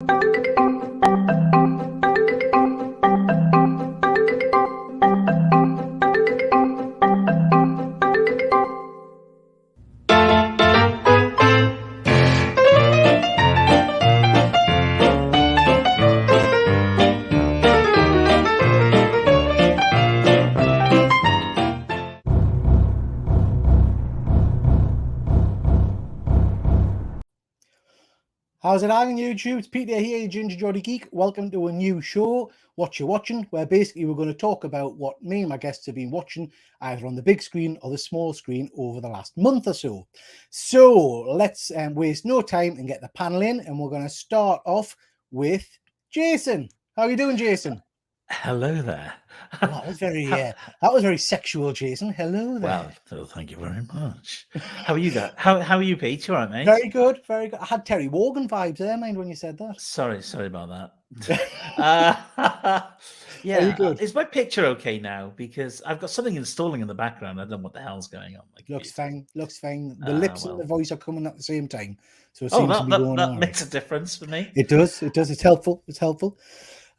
How's it going, YouTube? It's Peter here, Ginger Jolly Geek. Welcome to a new show, Watcha Watching, where basically we're going to talk about what me and my guests have been watching either on the big screen or the small screen over the last month or so. So let's waste no time and get the panel in, and we're going to start off with Jason. How are you doing, Jason? Hello there. Well, that was very sexual, Jason. Hello there. Well, thank you very much. How are you guys? How are you, Pete? You all right, mate? Very good, very good. I had Terry Wogan vibes there, mind, when you said that. Sorry about that. Yeah, good? Is my picture okay now? Because I've got something installing in the background. I don't know what the hell's going on. Looks fine. The lips and the voice are coming at the same time. So it seems to be going on. That makes a difference for me. It does. It's helpful.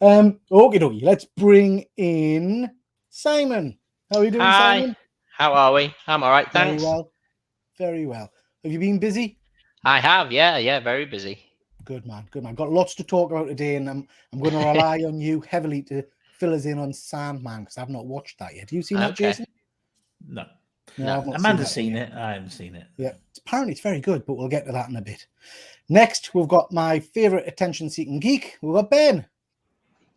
Okay, dokie. Let's bring in Simon. How are you doing, Simon? How are we? I'm all right, thanks. Very well. Have you been busy? I have, yeah, very busy. Good man. Got lots to talk about today, and I'm going to rely on you heavily to fill us in on Sandman, because I've not watched that yet. Have you seen that, Jason? No. Amanda's seen it. I haven't seen it. Yeah, apparently it's very good, but we'll get to that in a bit. Next, we've got my favourite attention-seeking geek. We've got Ben.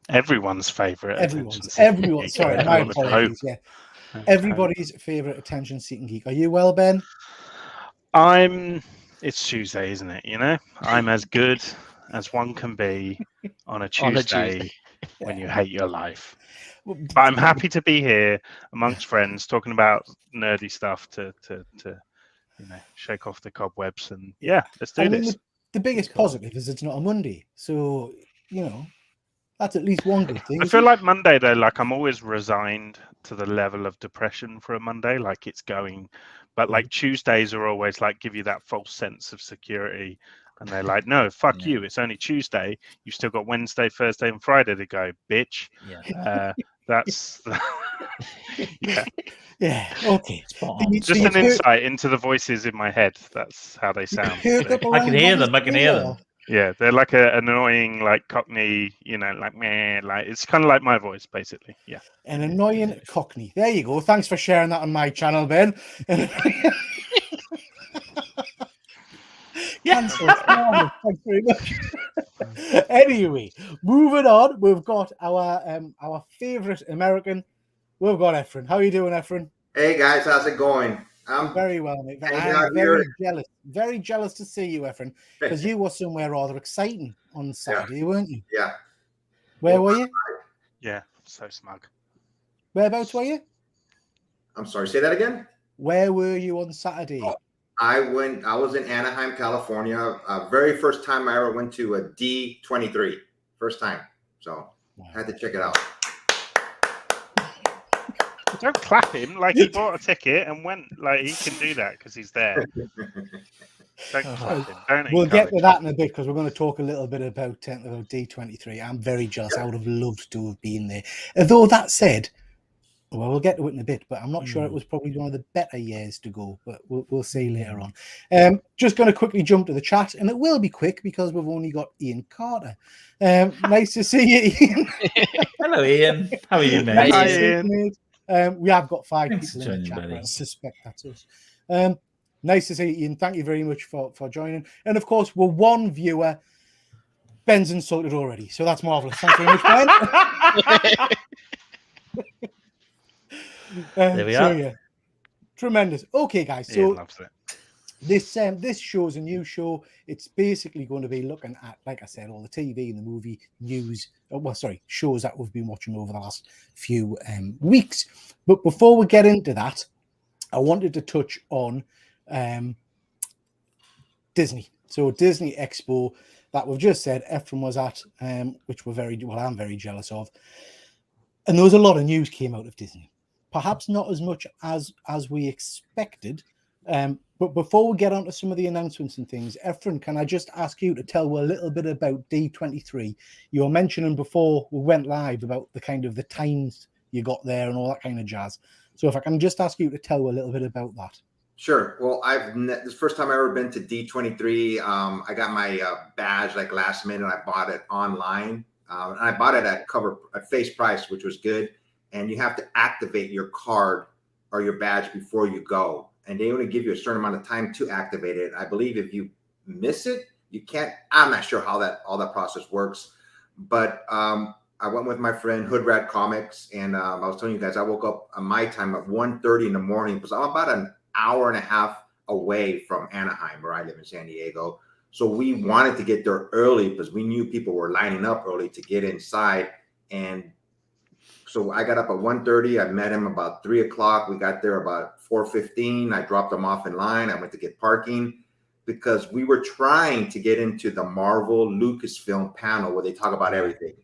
Everyone's favourite. Sorry, my apologies. Yeah, everybody's favourite attention-seeking geek. Are you well, Ben? It's Tuesday, isn't it? You know, I'm as good as one can be on a Tuesday when you hate your life. But I'm happy to be here amongst friends talking about nerdy stuff to shake off the cobwebs, and let's do this. The biggest positive is it's not a Monday, so that's at least one good thing. I feel like Monday though, like I'm always resigned to the level of depression for a Monday, like it's going, but like Tuesdays are always like give you that false sense of security, and they're like, no, fuck you, it's only Tuesday. You've still got Wednesday, Thursday, and Friday to go, bitch. That's okay. Just an insight into the voices in my head. That's how they sound. I can hear them. Yeah, they're like an annoying, like Cockney, like meh, like it's kind of like my voice, basically. Yeah, an annoying Cockney. There you go. Thanks for sharing that on my channel, Ben. Thanks very much. Anyway, moving on. We've got our favorite American. We've got Efren. How are you doing, Efren? Hey guys, how's it going? I'm very well, mate. I'm very jealous to see you, Efren, because you were somewhere rather exciting on Saturday, weren't you? Yeah. Where were you? Yeah, so smug. Whereabouts were you? I'm sorry, say that again? Where were you on Saturday? Oh, I was in Anaheim, California. Very first time I ever went to a D23. First time. So I had to check it out. Don't clap him. Like he bought a ticket and went. Like he can do that because he's there. Don't clap him. We'll get to that in a bit because we're going to talk a little bit about D23. I'm very jealous. I would have loved to have been there. Although that said, well, we'll get to it in a bit, but I'm not sure it was probably one of the better years to go, but we'll see later on. Just going to quickly jump to the chat, and it will be quick because we've only got Ian Carter. Nice to see you, Ian. Hello, Ian. How are you, mate? Hi, Ian. We have got 5 people in the chat. I suspect that's us. Nice to see you, Ian. Thank you very much for joining. And of course, we're one viewer. Ben's insulted already, so that's marvelous. Thanks very much, Ben. There we are. Yeah, tremendous. Okay, guys. So this show's a new show. It's basically going to be looking at, like I said, all the TV and the movie news. Shows that we've been watching over the last few weeks. But before we get into that, I wanted to touch on Disney. So Disney Expo that we've just said Efren was at, which I'm very jealous of. And there was a lot of news came out of Disney. Perhaps not as much as we expected, but But before we get on to some of the announcements and things, Efren, can I just ask you to tell a little bit about D23? You were mentioning before we went live about the kind of the times you got there and all that kind of jazz. So if I can just ask you to tell a little bit about that. Sure. Well, this is the first time I've ever been to D23. I got my badge like last minute. I bought it online. And I bought it at face price, which was good. And you have to activate your card or your badge before you go. And they only give you a certain amount of time to activate it. I believe if you miss it, you can't. I'm not sure how all that process works. But I went with my friend Hood Rat Comics, and I was telling you guys, I woke up at my time at 1:30 in the morning because I'm about an hour and a half away from Anaheim, where I live in San Diego. So we wanted to get there early because we knew people were lining up early to get inside. And so I got up at 1:30. I met him about 3 o'clock. We got there about 4:15. I dropped him off in line. I went to get parking because we were trying to get into the Marvel Lucasfilm panel where they talk about everything.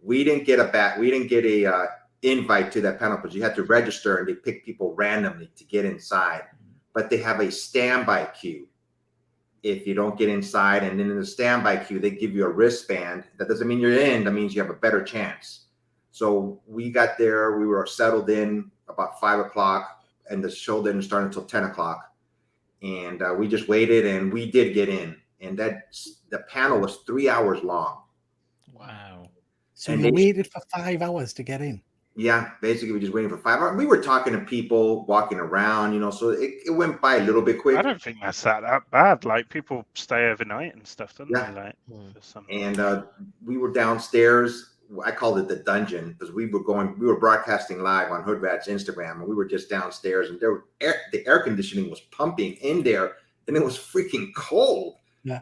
We didn't get a invite to that panel because you had to register and they pick people randomly to get inside. But they have a standby queue if you don't get inside. And then in the standby queue, they give you a wristband. That doesn't mean you're in. That means you have a better chance. So we got there. We were settled in about 5 o'clock, and the show didn't start until 10 o'clock. And we just waited, and we did get in. And the panel was 3 hours long. Wow. So you waited for 5 hours to get in? Yeah, basically we just waiting for 5 hours. We were talking to people, walking around, so it went by a little bit quick. I don't think that's that bad. Like, people stay overnight and stuff, don't they? Like, and we were downstairs. I called it the dungeon because we were broadcasting live on Hood Rat's Instagram, and we were just downstairs, and the air conditioning was pumping in there, and it was freaking cold. Yeah.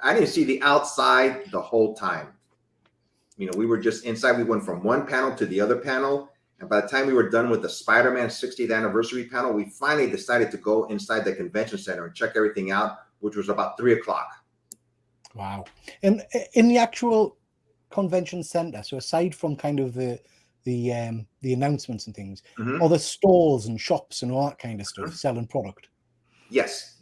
I didn't see the outside the whole time. We were just inside. We went from one panel to the other panel. And by the time we were done with the Spider-Man 60th anniversary panel, we finally decided to go inside the convention center and check everything out, which was about 3 o'clock. Wow. And in the actual convention center, so aside from kind of the announcements and things, all the stalls and shops and all that kind of stuff selling product? Yes,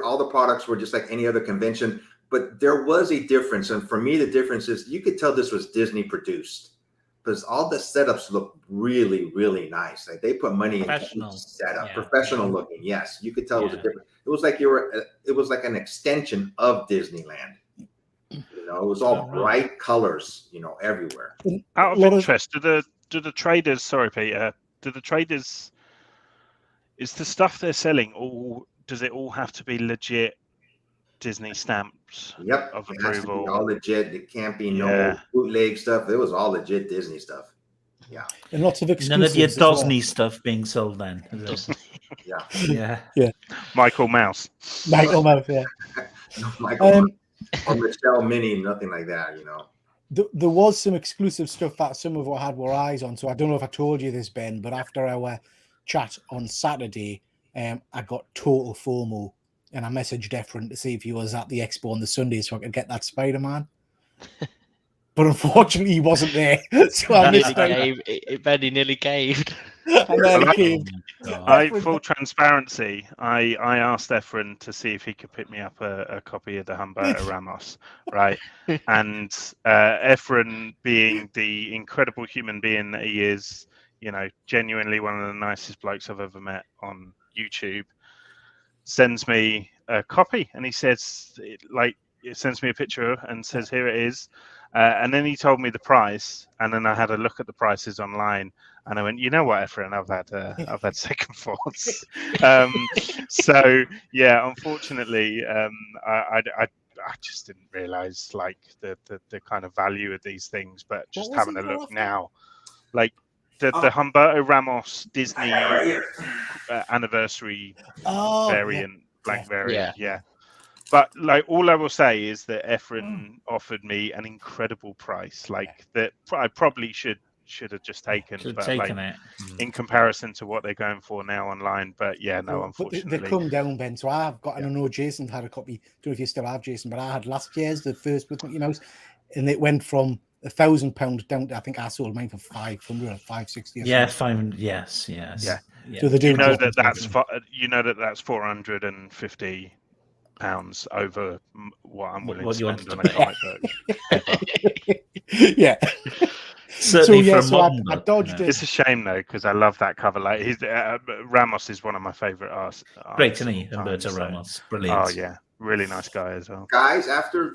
all the products were just like any other convention. But there was a difference. And for me, the difference is you could tell this was Disney produced because all the setups look really, really nice. Like they put money into the setup, professional looking. Yes, you could tell it was a different. It was like it was like an extension of Disneyland. It was all bright colors, everywhere. Out of interest, do the traders, sorry, Peter, is the stuff they're selling does it all have to be legit Disney stamps? Yep, of it has approval. to be all legit. It can't be no bootleg stuff. It was all legit Disney stuff. Yeah, and lots of exclusives. None of your Disney stuff being sold then. Yeah. Michael Mouse. Michael Mouse, yeah. No, Michael Mouse or Michelle Minnie, nothing like that. There was some exclusive stuff that some of us had our eyes on. So I don't know if I told you this, Ben, but after our chat on Saturday, I got total FOMO. And I messaged Efren to see if he was at the expo on the Sunday so I could get that Spider-Man. But unfortunately, he wasn't there. So I missed out. Benny nearly caved. Full transparency, I asked Efren to see if he could pick me up a copy of the Humberto Ramos, right? And Efren, being the incredible human being that he is, genuinely one of the nicest blokes I've ever met on YouTube, sends me a copy, and he says, it sends me a picture and says, here it is. And then he told me the price, and then I had a look at the prices online, and I went, you know what, Efren, I've had second thoughts. So yeah, unfortunately, I just didn't realize the kind of value of these things, but just having a look now, the Humberto Ramos Disney anniversary variant, variant, yeah. But all I will say is that Efren offered me an incredible price, that I probably should have just taken, it in comparison to what they're going for now online. But yeah, no, unfortunately, they come down, Ben. So I've got, I don't know, Jason had a copy. Don't know if you still have, Jason, but I had last year's, the first with Mickey Mouse, and it went from £1,000 down to, I think I sold mine for 500 or 560. Yeah, 500. Yes. Yeah. Yeah. So they do You know drop that in that's £450 over what I'm willing What to you want spend to on a pay. comic book. Yeah. Certainly yeah, for a so modern I book, dodged yeah. it. It's a shame though, because I love that cover. Like Ramos is one of my favorite artists. Great, of isn't he? all time, Humberto so- Ramos. Brilliant. Oh yeah, really nice guy as well. Guys, after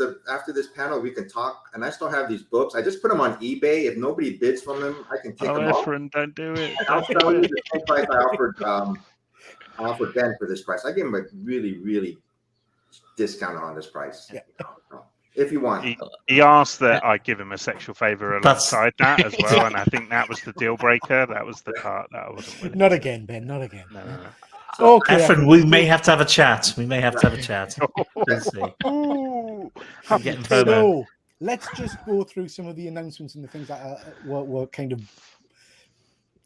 this panel, we can talk. And I still have these books. I just put them on eBay. If nobody bids from them, I can take Oh, them off. Efren, don't do it. I'll Don't sell do you it. the same price I offered Ben for this price. I gave him a really, really discount on this price. Yeah. If you want. He asked that I give him a sexual favor That's- alongside that as well, and I think that was the deal breaker. That was the part that I wasn't willing. Not to- again, Ben. Not again. No. So, Okay. Efren, we may have to have a chat. We may have to have a chat. Let's see. Ooh, I'm getting So FOMO. let's just go through some of the announcements and the things that were kind of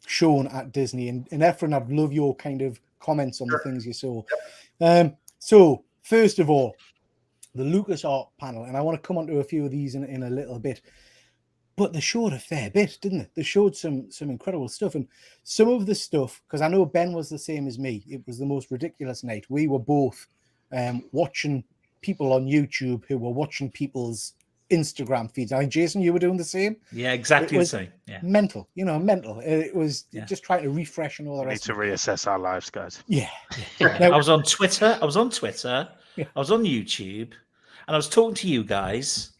shown at Disney. And Efren, I'd love your kind of comments on the things you saw. So first of all, the LucasArts panel, and I want to come on to a few of these in a little bit. But they showed a fair bit, didn't they? They showed some incredible stuff. And some of the stuff, because I know Ben was the same as me, it was the most ridiculous night. We were both watching people on YouTube who were watching people's Instagram feeds. I think, Jason, you were doing the same? Yeah, exactly the was same. Yeah. Mental, mental. It was Yeah. just trying to refresh and all the we need rest. to reassess our lives, guys. Yeah. I was on Twitter. I was on Yeah. YouTube, and I was talking to you guys.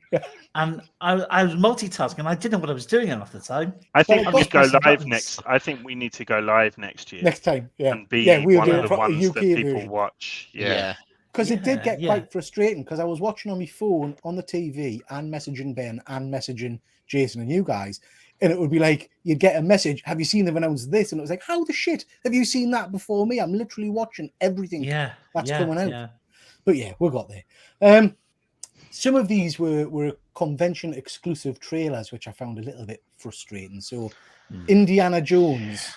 And I was multitasking. I didn't know what I was doing half the time. I think Well, we just go pressing live buttons. next. I think we need to go live next year Next time, yeah. and be we'll one do of a the proper ones UK that people version. watch. Yeah. Because it did get Yeah. quite frustrating because I was watching on my phone on the TV and messaging Ben and messaging Jason and you guys. And it would be like, you'd get a message, have you seen they've announced this? And it was like, how the shit have you seen that before me? I'm literally watching everything that's coming out. Yeah. But yeah, we got there. Some of these were convention exclusive trailers, which I found a little bit frustrating. So Indiana Jones.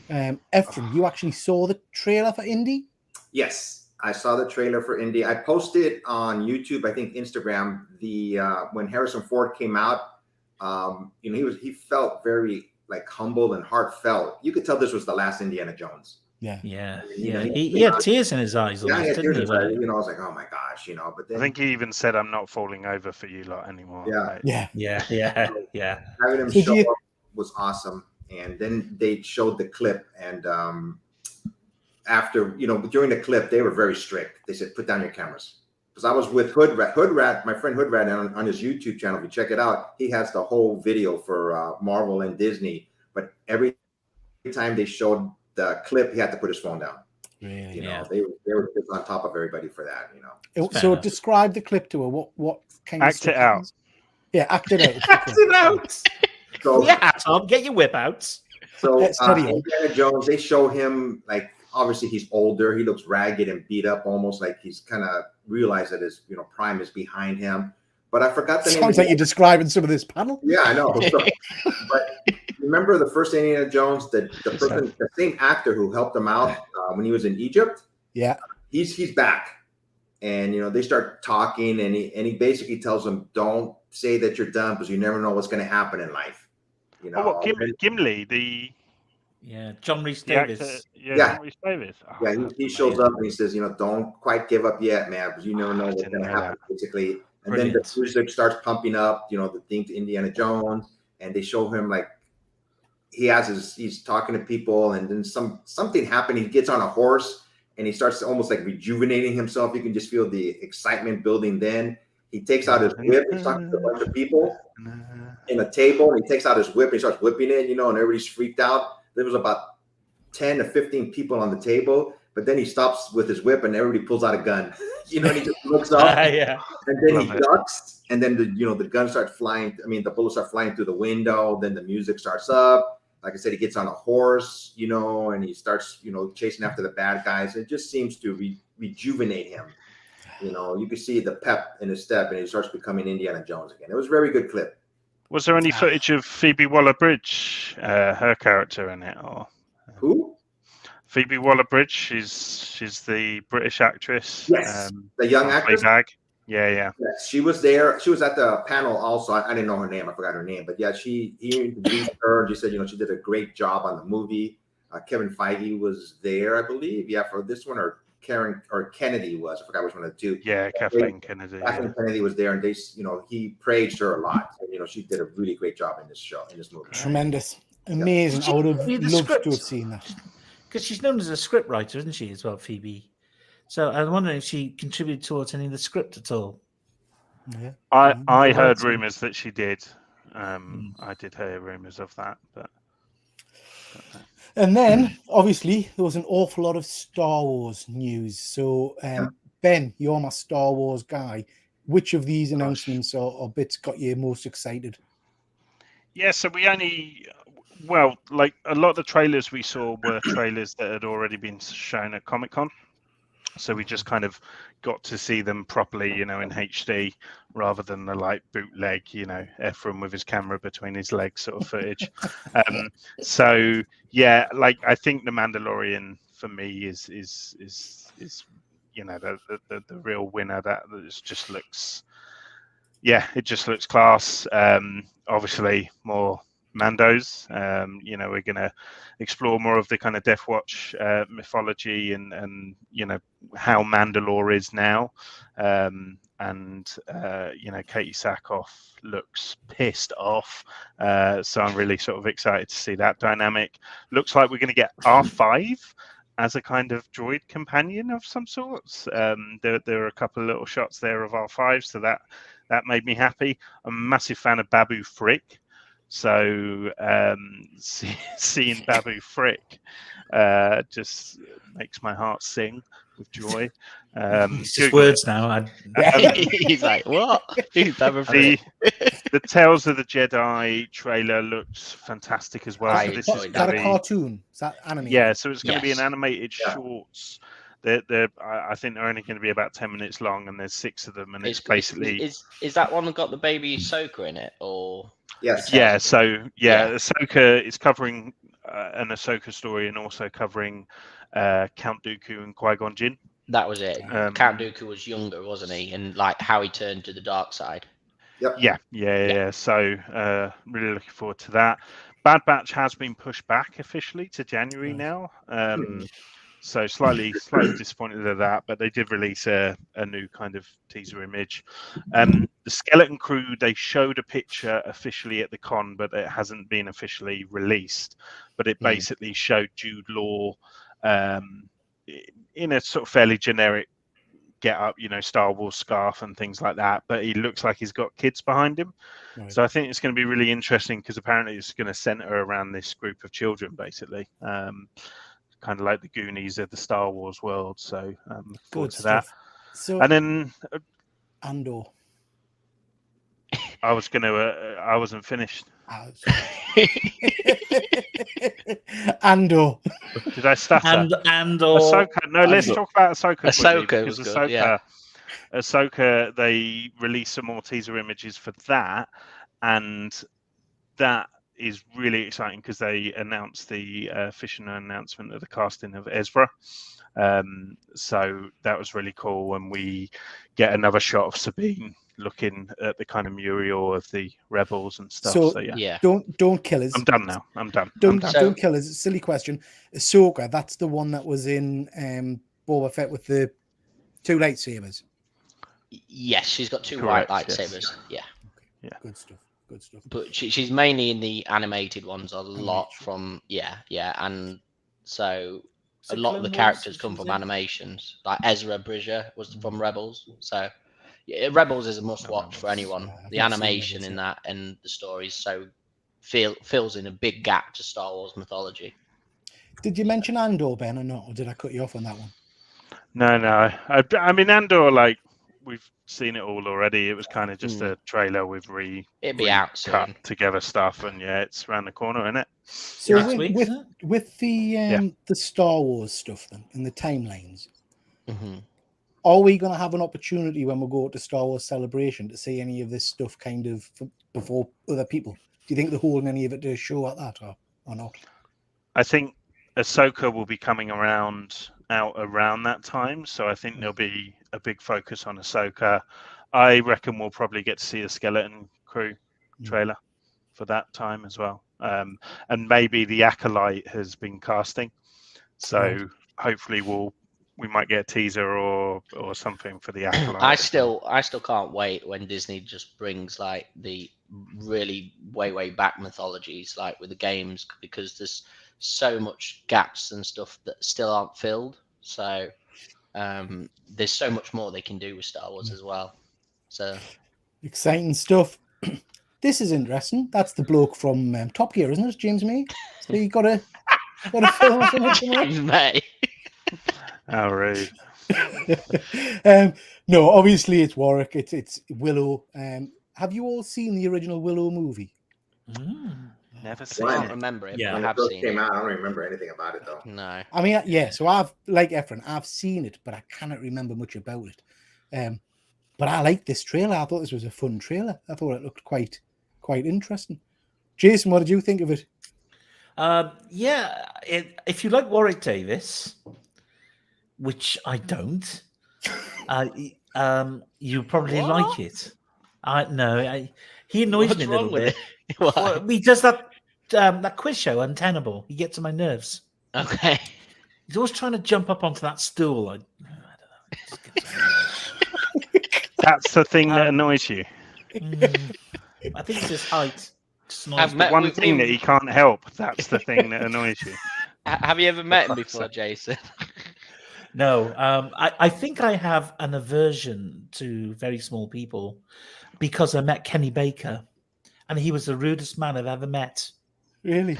Efren, you actually saw the trailer for Indy? Yes, I saw the trailer for Indy. I posted on YouTube, I think Instagram, the when Harrison Ford came out. He felt very like humble and heartfelt. You could tell this was the last Indiana Jones. Yeah. You know, He had tears in his eyes. Yeah, I had Didn't tears he? in his eyes. I was like, oh my gosh, but then I think he even said, "I'm not falling over for you lot anymore." Yeah. Like, Yeah. having him So show up was awesome. And then they showed the clip, and after during the clip, they were very strict. They said, "Put down your cameras." Because I was with Hoodrat, my friend Hoodrat, on his YouTube channel. If you check it out, he has the whole video for Marvel and Disney. But every time they showed the clip, he had to put his phone down. Really? They were just on top of everybody for that. So describe the clip to her. What kind of Act stuff it out. happens? Yeah, act it out. Act it out. So, Get your hat on. Get your whip out. So Let's study him. Indiana Jones, they show him like obviously he's older. He looks ragged and beat up, almost like he's kind of realized that his prime is behind him. But I forgot the name. Sounds like you're describing some of this panel. Yeah, I know. But remember the first Indiana Jones, the same actor who helped him out when he was in Egypt. Yeah, he's back, and they start talking, and he basically tells them, "Don't say that you're done because you never know what's going to happen in life." Gimli, John Rhys the Davies. actor, Yeah. John Rhys Davies. Oh, Yeah, he shows up and he says, "Don't quite give up yet, man, because you never know what's didn't going to know happen." Basically, and Brilliant. then the music starts pumping up, the theme to Indiana Jones, and they show him like he's talking to people, and then something happened. He gets on a horse and he starts almost like rejuvenating himself. You can just feel the excitement building. Then he takes out his whip. He's talking to a bunch of people in a table, and he takes out his whip and he starts whipping it, and everybody's freaked out. There was about 10 to 15 people on the table, but then he stops with his whip and everybody pulls out a gun. And he just looks up Yeah. and then Love he it. ducks, and then the gun starts flying. The bullets start flying through the window. Then the music starts up. Like I said, he gets on a horse, and he starts, chasing after the bad guys. It just seems to rejuvenate him. You can see the pep in his step, and he starts becoming Indiana Jones again. It was a very good clip. Was there any footage of Phoebe Waller-Bridge, her character in it, or Who? Phoebe Waller-Bridge? She's the British actress. Yes, the young actress. Fleabag. Yeah. Yes, she was there. She was at the panel also. I didn't know her name. I forgot her name. But yeah, he introduced her. She said, she did a great job on the movie. Kevin Feige was there, I believe. Yeah, for this one, or Karen or Kennedy was. I forgot which one of the two. Yeah, Kathleen Kennedy. Kathleen Kennedy was there, and they, he praised her a lot. And, she did a really great job in this movie. Tremendous, amazing. I would have loved to have seen that. Because she's known as a script writer, isn't she, as well, Phoebe? So I'm wondering if she contributed towards any of the script at all. Yeah. I heard rumors that she did. I did hear rumors of that, but. And then, obviously, there was an awful lot of Star Wars news. So, Ben, you're my Star Wars guy. Which of these announcements or bits got you most excited? Yeah, so we only, like a lot of the trailers we saw were trailers that had already been shown at Comic-Con. So we just kind of got to see them properly, in HD, rather than the bootleg, Ephraim with his camera between his legs sort of footage. So yeah, I think the Mandalorian for me is the real winner. That just looks, it just looks class. Obviously more Mandos. We're gonna explore more of the kind of Death Watch mythology and how Mandalore is now. Katie Sackhoff looks pissed off. So I'm really sort of excited to see that dynamic. Looks like we're going to get R5 as a kind of droid companion of some sorts. There are a couple of little shots there of R5, so that made me happy. I'm a massive fan of Babu Frick. So seeing Babu Frick just makes my heart sing with joy. It's just words now. He's like, what? Who's Babu Frick? The Tales of the Jedi trailer looks fantastic as well. Is that a cartoon? Is that animated? Yeah, so it's going to be an animated shorts. I think they're only going to be about 10 minutes long, and there's 6 of them, and it's basically. Is that one that got the baby Ahsoka in it, or? Yes. Yeah. So Ahsoka is covering an Ahsoka story, and also covering Count Dooku and Qui-Gon Jinn. That was it. Count Dooku was younger, wasn't he? And how he turned to the dark side. Yep. Yeah. So really looking forward to that. Bad Batch has been pushed back officially to January now. So slightly disappointed at that, but they did release a new kind of teaser image. The Skeleton Crew, they showed a picture officially at the con, but it hasn't been officially released. But it basically showed Jude Law in a sort of fairly generic get up, Star Wars scarf and things like that. But he looks like he's got kids behind him. Right. So I think it's going to be really interesting, because apparently it's going to center around this group of children, basically. Kind of like the Goonies of the Star Wars world. So looking forward to that. So, and then Andor. I wasn't finished. Andor. Did I stutter? Andor. Ahsoka. No, let's talk about Ahsoka. Ahsoka was good, yeah. Ahsoka, they released some more teaser images for that, and that is really exciting, because they announced the official announcement of the casting of Ezra. So that was really cool, and we get another shot of Sabine looking at the kind of Muriel of the rebels and stuff. So yeah. Don't kill us. I'm done now. I'm done. Don't kill us. Silly question. Ahsoka, that's the one that was in Boba Fett with the 2 lightsabers. Yes, she's got 2 white lightsabers. Yes. Yeah. Good stuff. But she's mainly in the animated ones a lot from and so a lot of the characters come from animations. Like Ezra Bridger was from Rebels, so Rebels is a must watch for anyone. The animation in that and the stories fills in a big gap to Star Wars mythology. Did you mention Andor, Ben, or not, or did I cut you off on that one? No. I mean, Andor, we've seen it all already. It was kind of just a trailer with it'd be out soon. Cut together stuff, and it's around the corner, isn't it? So with the Star Wars stuff then, and the timelines, are we going to have an opportunity when we go to Star Wars Celebration to see any of this stuff kind of before other people? Do you think they're holding any of it to show at that, or not? I think Ahsoka will be coming out around that time, so I think there'll be a big focus on Ahsoka. I reckon we'll probably get to see a Skeleton Crew trailer. for that time as well. And maybe the Acolyte has been casting, so hopefully we might get a teaser or something for the Acolyte. I still can't wait when Disney just brings like the really way back mythologies, like with the games, because there's so much gaps and stuff that still aren't filled. So there's so much more they can do with Star Wars as well. So exciting stuff. This is interesting. That's the bloke from Top Gear, isn't it, James May? So you got a film or something? James May. Oh, rude. No, obviously it's Warwick. It's Willow. Have you all seen the original Willow movie? Never I seen can't it. remember it. Yeah. But I When it have first seen came it. out, I don't remember anything about it though. No. I mean, yeah. So I've, like Efren, I've seen it, but I cannot remember much about it. But I liked this trailer. I thought this was a fun trailer. I thought it looked quite interesting. Jason, what did you think of it? If you like Warwick Davis, which I don't, you probably What? like it. He annoys What's me a wrong little with bit. it? Why? Well, he does that quiz show, Untenable. He gets on my nerves. Okay. He's always trying to jump up onto that stool. I don't know. It just gets on my nerves. That's the thing that annoys you. I think it's his height. Just annoys I've me. met One with thing him. that he can't help. That's the thing that annoys you. Have you ever met him before, Jason? No, I think I have an aversion to very small people because I met Kenny Baker, and he was the rudest man I've ever met. Really? He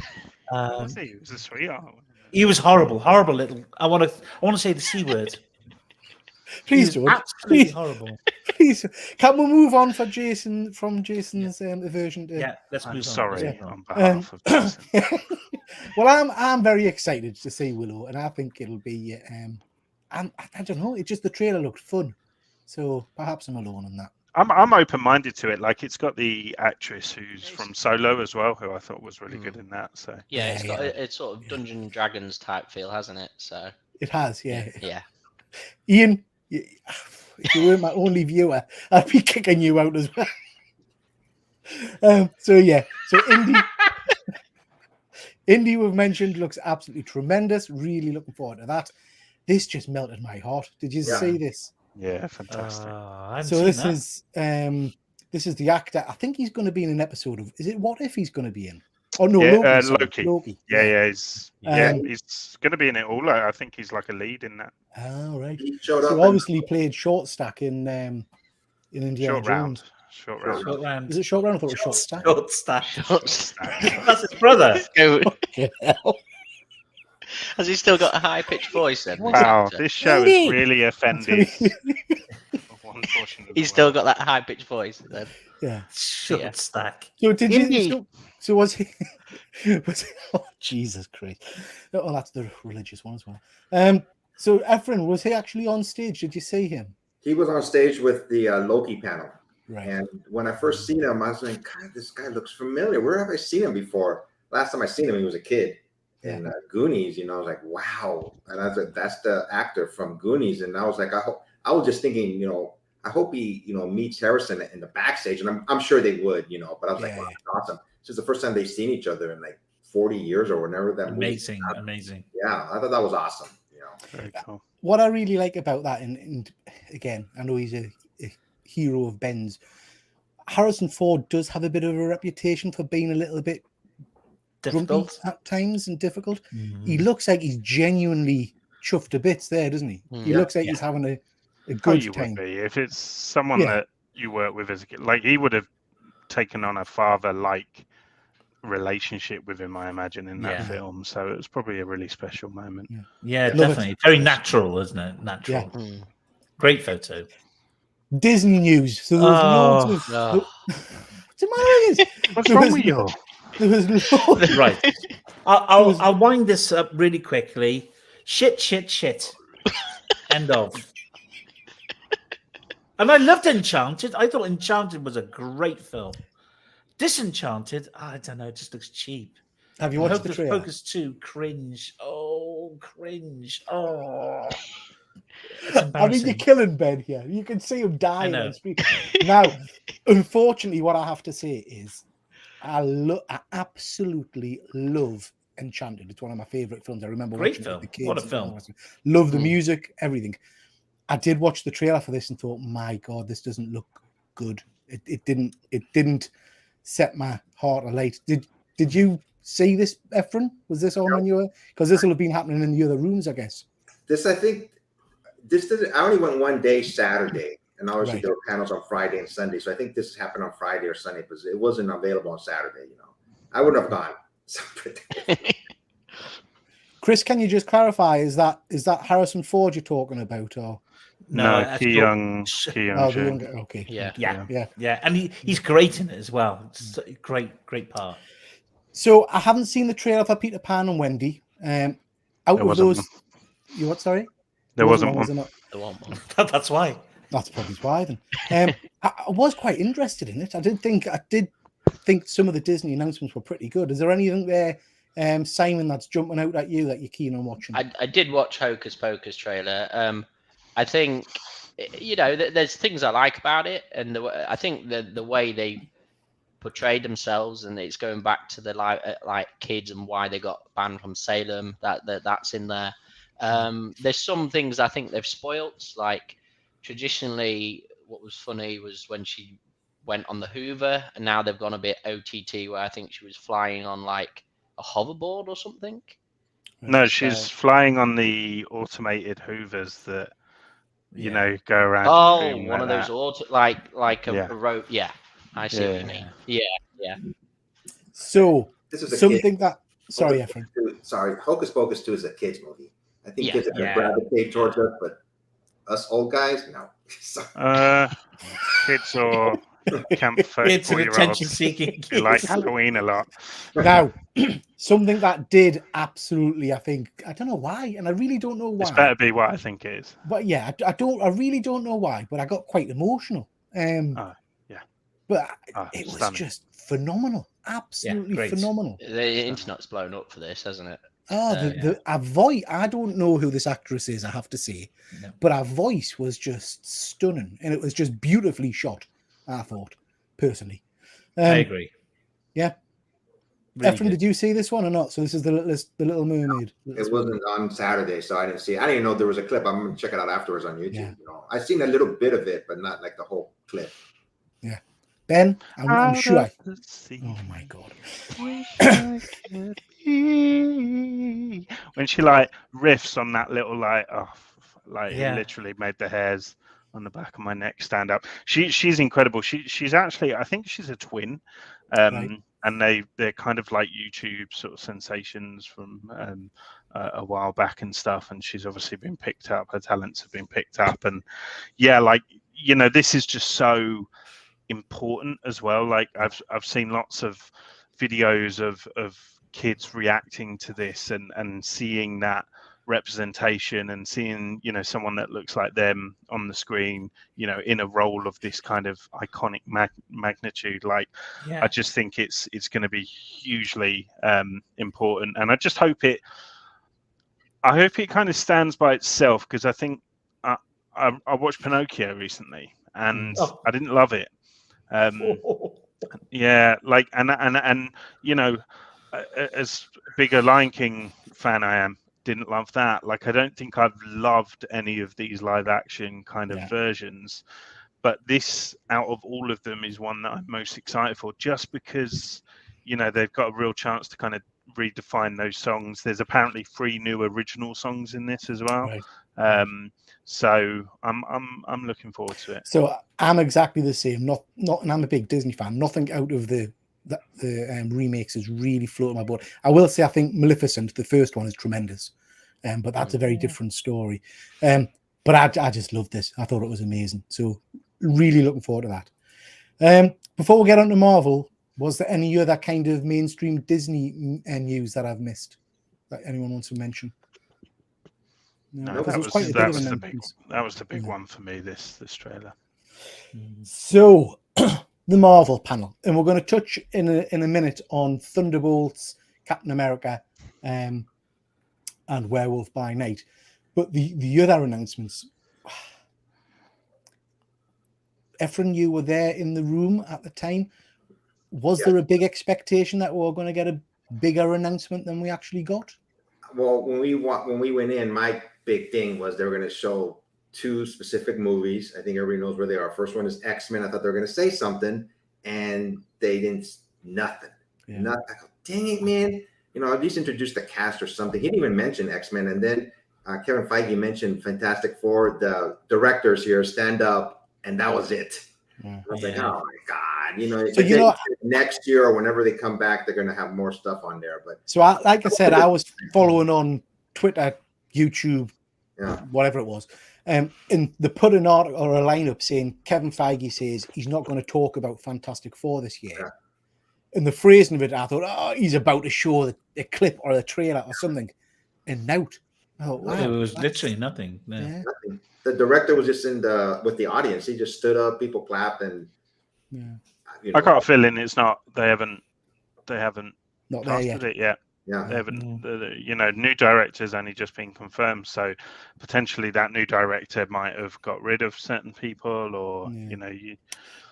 was a sweetheart. He was horrible little. I want to say the C word. Please He was don't. absolutely Please. horrible. Please, can we move on for Jason from Jason's aversion to? Yeah, let's I'm move on. sorry Let's move on. on behalf of Jason. Well, I'm very excited to see Willow, and I think it'll be. I don't know. It just the trailer looked fun, so perhaps I'm alone on that. I'm open-minded to it. Like, it's got the actress who's from Solo as well, who I thought was really good in that. So Yeah, Yeah, it's got yeah. it's sort of Dungeons and Dragons type feel, hasn't it? So It has, yeah. yeah. Ian, if you were my only viewer, I'd be kicking you out as well. So Indy we've mentioned looks absolutely tremendous. Really looking forward to that. This just melted my heart. Did you see this? yeah, fantastic. I haven't So seen this is the actor. I think he's going to be in an episode of. Is it What If he's going to be in? Oh no, Yeah, Loki. sorry, Loki. Loki. Yeah, he's going to be in it all. I think he's like a lead in that. Oh right. He showed up. So obviously played short stack in Indiana Short round. Jones. Short that. round. Short round. Is it short round? I thought it was short stack. Short stack. Short stack. That's his brother. Fucking hell. Has he still got a high pitched voice then? this Wow, actor? this show Indy! has really offended one portion of the He's still world. got that high pitched voice then. Yeah. Short Yeah. stack. So did Indy. you? So was he? Oh Jesus Christ! Oh, that's the religious one as well. So Efren, was he actually on stage? Did you see him? He was on stage with the Loki panel. Right. And when I first seen him, I was like, God, this guy looks familiar. Where have I seen him before? Last time I seen him, he was a kid in Goonies. I was like, wow. And I was like, that's the actor from Goonies. And I was like, I was just thinking, I hope he, meets Harrison in the backstage. And I'm sure they would, but I was like, wow, that's awesome. This is the first time they've seen each other in like 40 years or whenever that movie Amazing, came out. amazing. Yeah, I thought that was awesome. Very cool. What I really like about that, and again, I know he's a hero of Ben's. Harrison Ford does have a bit of a reputation for being a little bit grumpy Difficult. at times and difficult. Mhm. He looks like he's genuinely chuffed to bits there, doesn't he? He Yeah. looks like he's having a Oh, good you time. would be if it's someone Yeah. that you work with as a kid. Like, he would have taken on a father-like relationship with him, I imagine, in that Yeah. film. So it was probably a really special moment. Yeah, Love it. definitely. Very natural, isn't it? Natural. Mm. Great photo. Disney news. So there was loads of. Oh. What's the matter with this? What's There wrong was- with you? There was loads. Right. I'll wind this up really quickly. Shit. End of. And I loved Enchanted. I thought Enchanted was a great film. Disenchanted, I don't know, it just looks cheap. Have you watched the Hocus trailer? Pocus 2, cringe. Oh, cringe. Oh. It's I mean, embarrassing. you're killing Ben here. You can see him dying know. on screen. Now, unfortunately, what I have to say is, I absolutely love Enchanted. It's one of my favorite films. I remember Great watching it with the film. kids. What a and film. all that stuff. Love the Mm. music, everything. I did watch the trailer for this and thought, my God, this doesn't look good. It didn't set my heart alight. Did you see this, Efren? Was this on when you were? Because this will have been happening in the other rooms, I guess. This, I think, this didn't. I only went one day, Saturday, and obviously Right. there were panels on Friday and Sunday. So I think this happened on Friday or Sunday because it wasn't available on Saturday. You know, I wouldn't have gone. Chris, can you just clarify? Is that Harrison Ford you're talking about, or No, No, that's Ki cool. Young the Jae. younger? Okay, Yeah. Yeah, and he's great in it as well. It's a great part. So I haven't seen the trailer for Peter Pan and Wendy. Out There of wasn't those, one. you what? Sorry, There wasn't was one. there not? The one. That's why. That's probably why then. I was quite interested in it. I did think some of the Disney announcements were pretty good. Is there anything there, Simon, that's jumping out at you that you're keen on watching? I did watch Hocus Pocus trailer. I think, you know, there's things I like about it, and I think the way they portrayed themselves, and it's going back to the like kids and why they got banned from Salem. That's in there. There's some things I think they've spoilt. Like traditionally, what was funny was when she went on the Hoover, and now they've gone a bit OTT, where I think she was flying on like a hoverboard or something. No, she's flying on the automated Hoovers that you know go around. Oh, room one of like those that. auto like a, Yeah. a rope. Yeah, I see what you mean. Yeah. So This is a something kid. that. Sorry, Efren. Sorry, Hocus Pocus 2 is a kids movie. I think Yeah, kids are going to yeah. gravitate towards it, but us old guys, no. Kids or camp It's an 34-year-olds. attention-seeking. They like Halloween a lot. Now, something that did absolutely, I think, I don't know why, and I really don't know why. This better be what I think it is. But yeah, I really don't know why, but I got quite emotional. Yeah. But it was Stunning. just phenomenal, absolutely great. phenomenal. The internet's blown up for this, hasn't it? Oh, her voice, I don't know who this actress is, I have to say, but her voice was just stunning, and it was just beautifully shot, I thought, personally. I agree. Yeah. Really Efren, good. did you see this one or not? So this is the Little Mermaid. It wasn't on Saturday, so I didn't see it. I didn't even know there was a clip. I'm going to check it out afterwards on YouTube. Yeah. You know, I've seen a little bit of it, but not like the whole clip. Yeah. Ben, I'm sure. Oh my God. When she like riffs on that little Yeah. it literally made the hairs on the back of my neck stand up. She's incredible. She's actually, I think she's a twin, Right. and they're kind of like YouTube sort of sensations from a while back and stuff. And she's obviously been picked up. Her talents have been picked up, and yeah, like you know, this is just so important as well. Like I've seen lots of videos of kids reacting to this and seeing that representation and seeing, you know, someone that looks like them on the screen, you know, in a role of this kind of iconic magnitude. Like I just think it's going to be hugely important, and I just hope it kind of stands by itself, because I think I watched Pinocchio recently and I didn't love it. Yeah, like and you know, as big a Lion King fan I am, didn't love that. Like I don't think I've loved any of these live action kind of versions, but this, out of all of them, is one that I'm most excited for, just because, you know, they've got a real chance to kind of redefine those songs. There's apparently 3 new original songs in this as well. Right. So I'm looking forward to it. So I'm exactly the same. Not, and I'm a big Disney fan. Nothing out of the remakes has really floated my boat. I will say I think Maleficent, the first one, is tremendous, but that's a very different story. But I just loved this. I thought it was amazing. So really looking forward to that. Before we get on to Marvel, was there any other kind of mainstream Disney news that I've missed that anyone wants to mention? No, that was the big one for me, this trailer. So the Marvel panel, and we're going to touch in a minute on Thunderbolts, Captain America, and Werewolf by Night. But the other announcements, Efren, you were there in the room at the time. Was there a big expectation that we were going to get a bigger announcement than we actually got? Well, when we went in, my big thing was they were going to show 2 specific movies. I think everybody knows where they are. First one is X-Men. I thought they were going to say something, and they didn't. Nothing. Yeah. Nothing. I go, dang it, man. You know, at least introduce the cast or something. He didn't even mention X-Men. And then Kevin Feige mentioned Fantastic Four. The directors here stand up, and that was it. Yeah. I was like, oh my God. You know, So, you know, next year or whenever they come back, they're going to have more stuff on there. But so, like I said, I was following on Twitter, YouTube, yeah, whatever it was. And they put an article or a lineup saying Kevin Feige says he's not going to talk about Fantastic Four this year. Yeah. And the phrasing of it, I thought, oh, he's about to show a clip or a trailer or something. And out. Oh, wow. It was literally nothing. No. Yeah. nothing. The director was just with the audience. He just stood up, people clapped, and I got a feeling it's not. They haven't Not there yet. casted it yet. Yeah. They haven't. You know, new director's only just been confirmed, so potentially that new director might have got rid of certain people, or you know,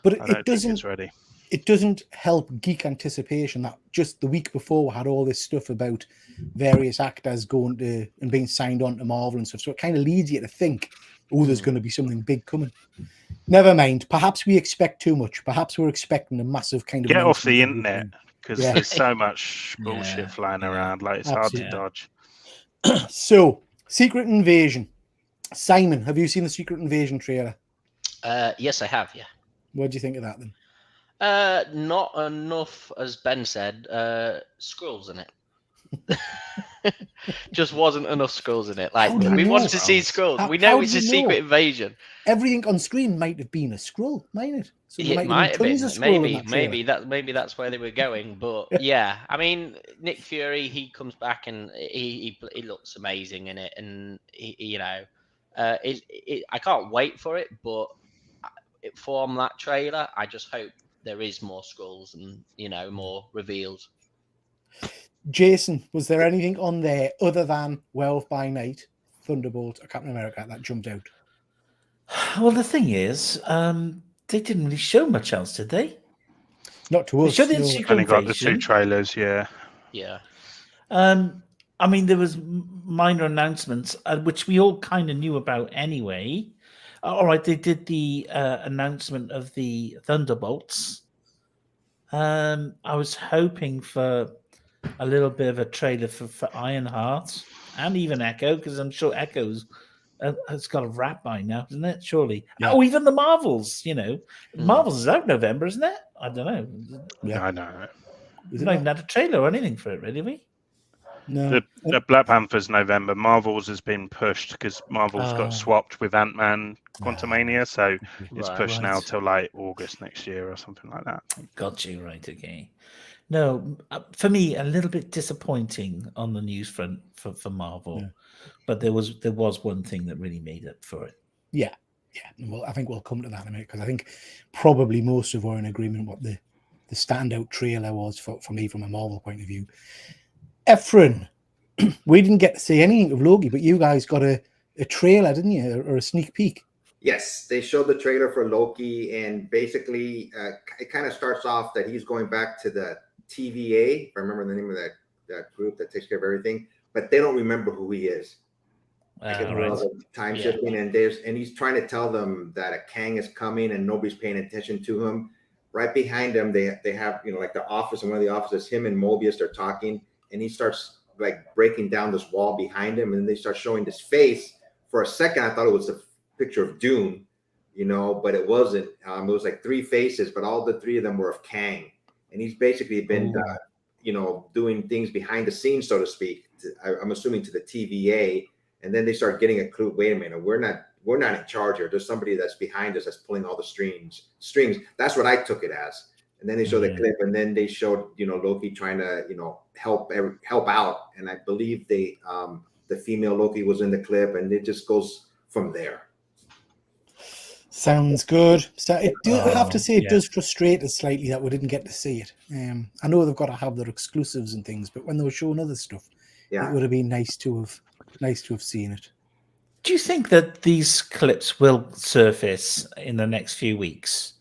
But I it don't think doesn't. it's ready. It doesn't help geek anticipation that just the week before we had all this stuff about various actors going to and being signed on to Marvel and stuff. So it kind of leads you to think, oh, there's going to be something big coming. Never mind. Perhaps we expect too much. Perhaps we're expecting a massive kind of Get off the announcement internet, because Yeah. there's so much bullshit Yeah. flying around. Like, it's Absolutely. hard to dodge. So, Secret Invasion. Simon, have you seen the Secret Invasion trailer? Yes, I have. Yeah. What do you think of that then? Not enough, as Ben said. Skrulls in it. Just wasn't enough Skrulls in it. Like, How do you we know? wanted to see Skrulls. How- We how know it's do a you secret know? invasion. Everything on screen might have been a Skrull, might it? So there It might have been. tons of Skrull in Maybe that trailer. maybe that's where they were going. But yeah, I mean, Nick Fury, he comes back and he looks amazing in it, and you know, I can't wait for it. But from that trailer, I just hope there is more Skrulls and, you know, more reveals. Jason, was there anything on there other than Werewolf by Night, Thunderbolt, or Captain America that jumped out? Well, the thing is, they didn't really show much else, did they? Not to They us. showed the no. Secret Only got the Invasion. 2 trailers, yeah. Yeah. I mean, there was minor announcements, which we all kind of knew about anyway. All right, they did the announcement of the Thunderbolts. I was hoping for a little bit of a trailer for Ironheart and even Echo, because I'm sure Echo's has got a rap by now, isn't it? Surely. Yeah. Oh, even the Marvels, you know. Marvels is out November, isn't it? I don't know. Yeah. I know. Is We've it not not? even had a trailer or anything for it, really, have we? No. The Black Panther's November. Marvel's has been pushed because Marvel's got swapped with Ant-Man Quantumania, so it's Right. pushed now Right. till like August next year or something like that. Got you right. Okay. No, for me, a little bit disappointing on the news front for Marvel, Yeah. but there was one thing that really made up for it. Yeah. Well, I think we'll come to that in a minute, because I think probably most of us are in agreement what the standout trailer was for me from a Marvel point of view. Efren, we didn't get to see anything of Loki, but you guys got a trailer, didn't you, or a sneak peek? Yes, they showed the trailer for Loki, and basically it kind of starts off that he's going back to the TVA, if I remember the name of that group that takes care of everything, but they don't remember who he is. Right. Time shifting, and he's trying to tell them that a Kang is coming and nobody's paying attention to him. Right behind him, they have, you know, like the office, and one of the offices, him and Mobius are talking, and he starts like breaking down this wall behind him, and they start showing this face. For a second, I thought it was a picture of Doom, you know, but it wasn't. It was like 3 faces, but all the 3 of them were of Kang, and he's basically been, you know, doing things behind the scenes, so to speak. I'm assuming to the TVA, and then they start getting a clue. Wait a minute, we're not in charge here. There's somebody that's behind us that's pulling all the strings. That's what I took it as. And then they showed the clip, and then they showed, you know, Loki trying to, you know, help out. And I believe the female Loki was in the clip, and it just goes from there. Sounds good. So I have to say, it yeah. does frustrate us slightly that we didn't get to see it. I know they've got to have their exclusives and things, but when they were showing other stuff, it would have been nice to have seen it. Do you think that these clips will surface in the next few weeks?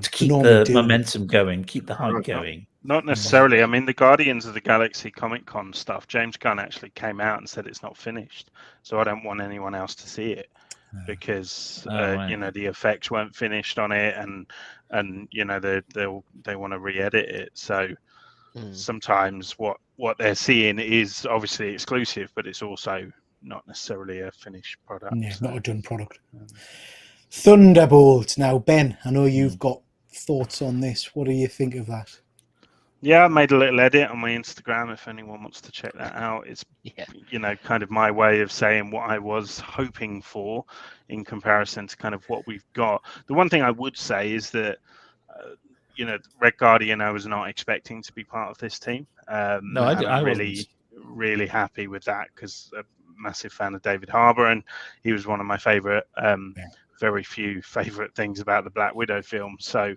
to keep the momentum going, keep the hype going. Not necessarily. I mean, the Guardians of the Galaxy Comic Con stuff, James Gunn actually came out and said it's not finished. So I don't want anyone else to see it because you know, the effects weren't finished on it, and you know, they want to re-edit it. So sometimes what they're seeing is obviously exclusive, but it's also not necessarily a finished product. Yeah, not a done product. Thunderbolt. Now, Ben, I know you've got thoughts on this. What do you think of that? Yeah, I made a little edit on my Instagram if anyone wants to check that out. It's, you know, kind of my way of saying what I was hoping for in comparison to kind of what we've got. The one thing I would say is that, you know, Red Guardian, I was not expecting to be part of this team. No, I'm really happy with that because I'm a massive fan of David Harbour, and he was one of my favorite, very few favorite things about the Black Widow film. So,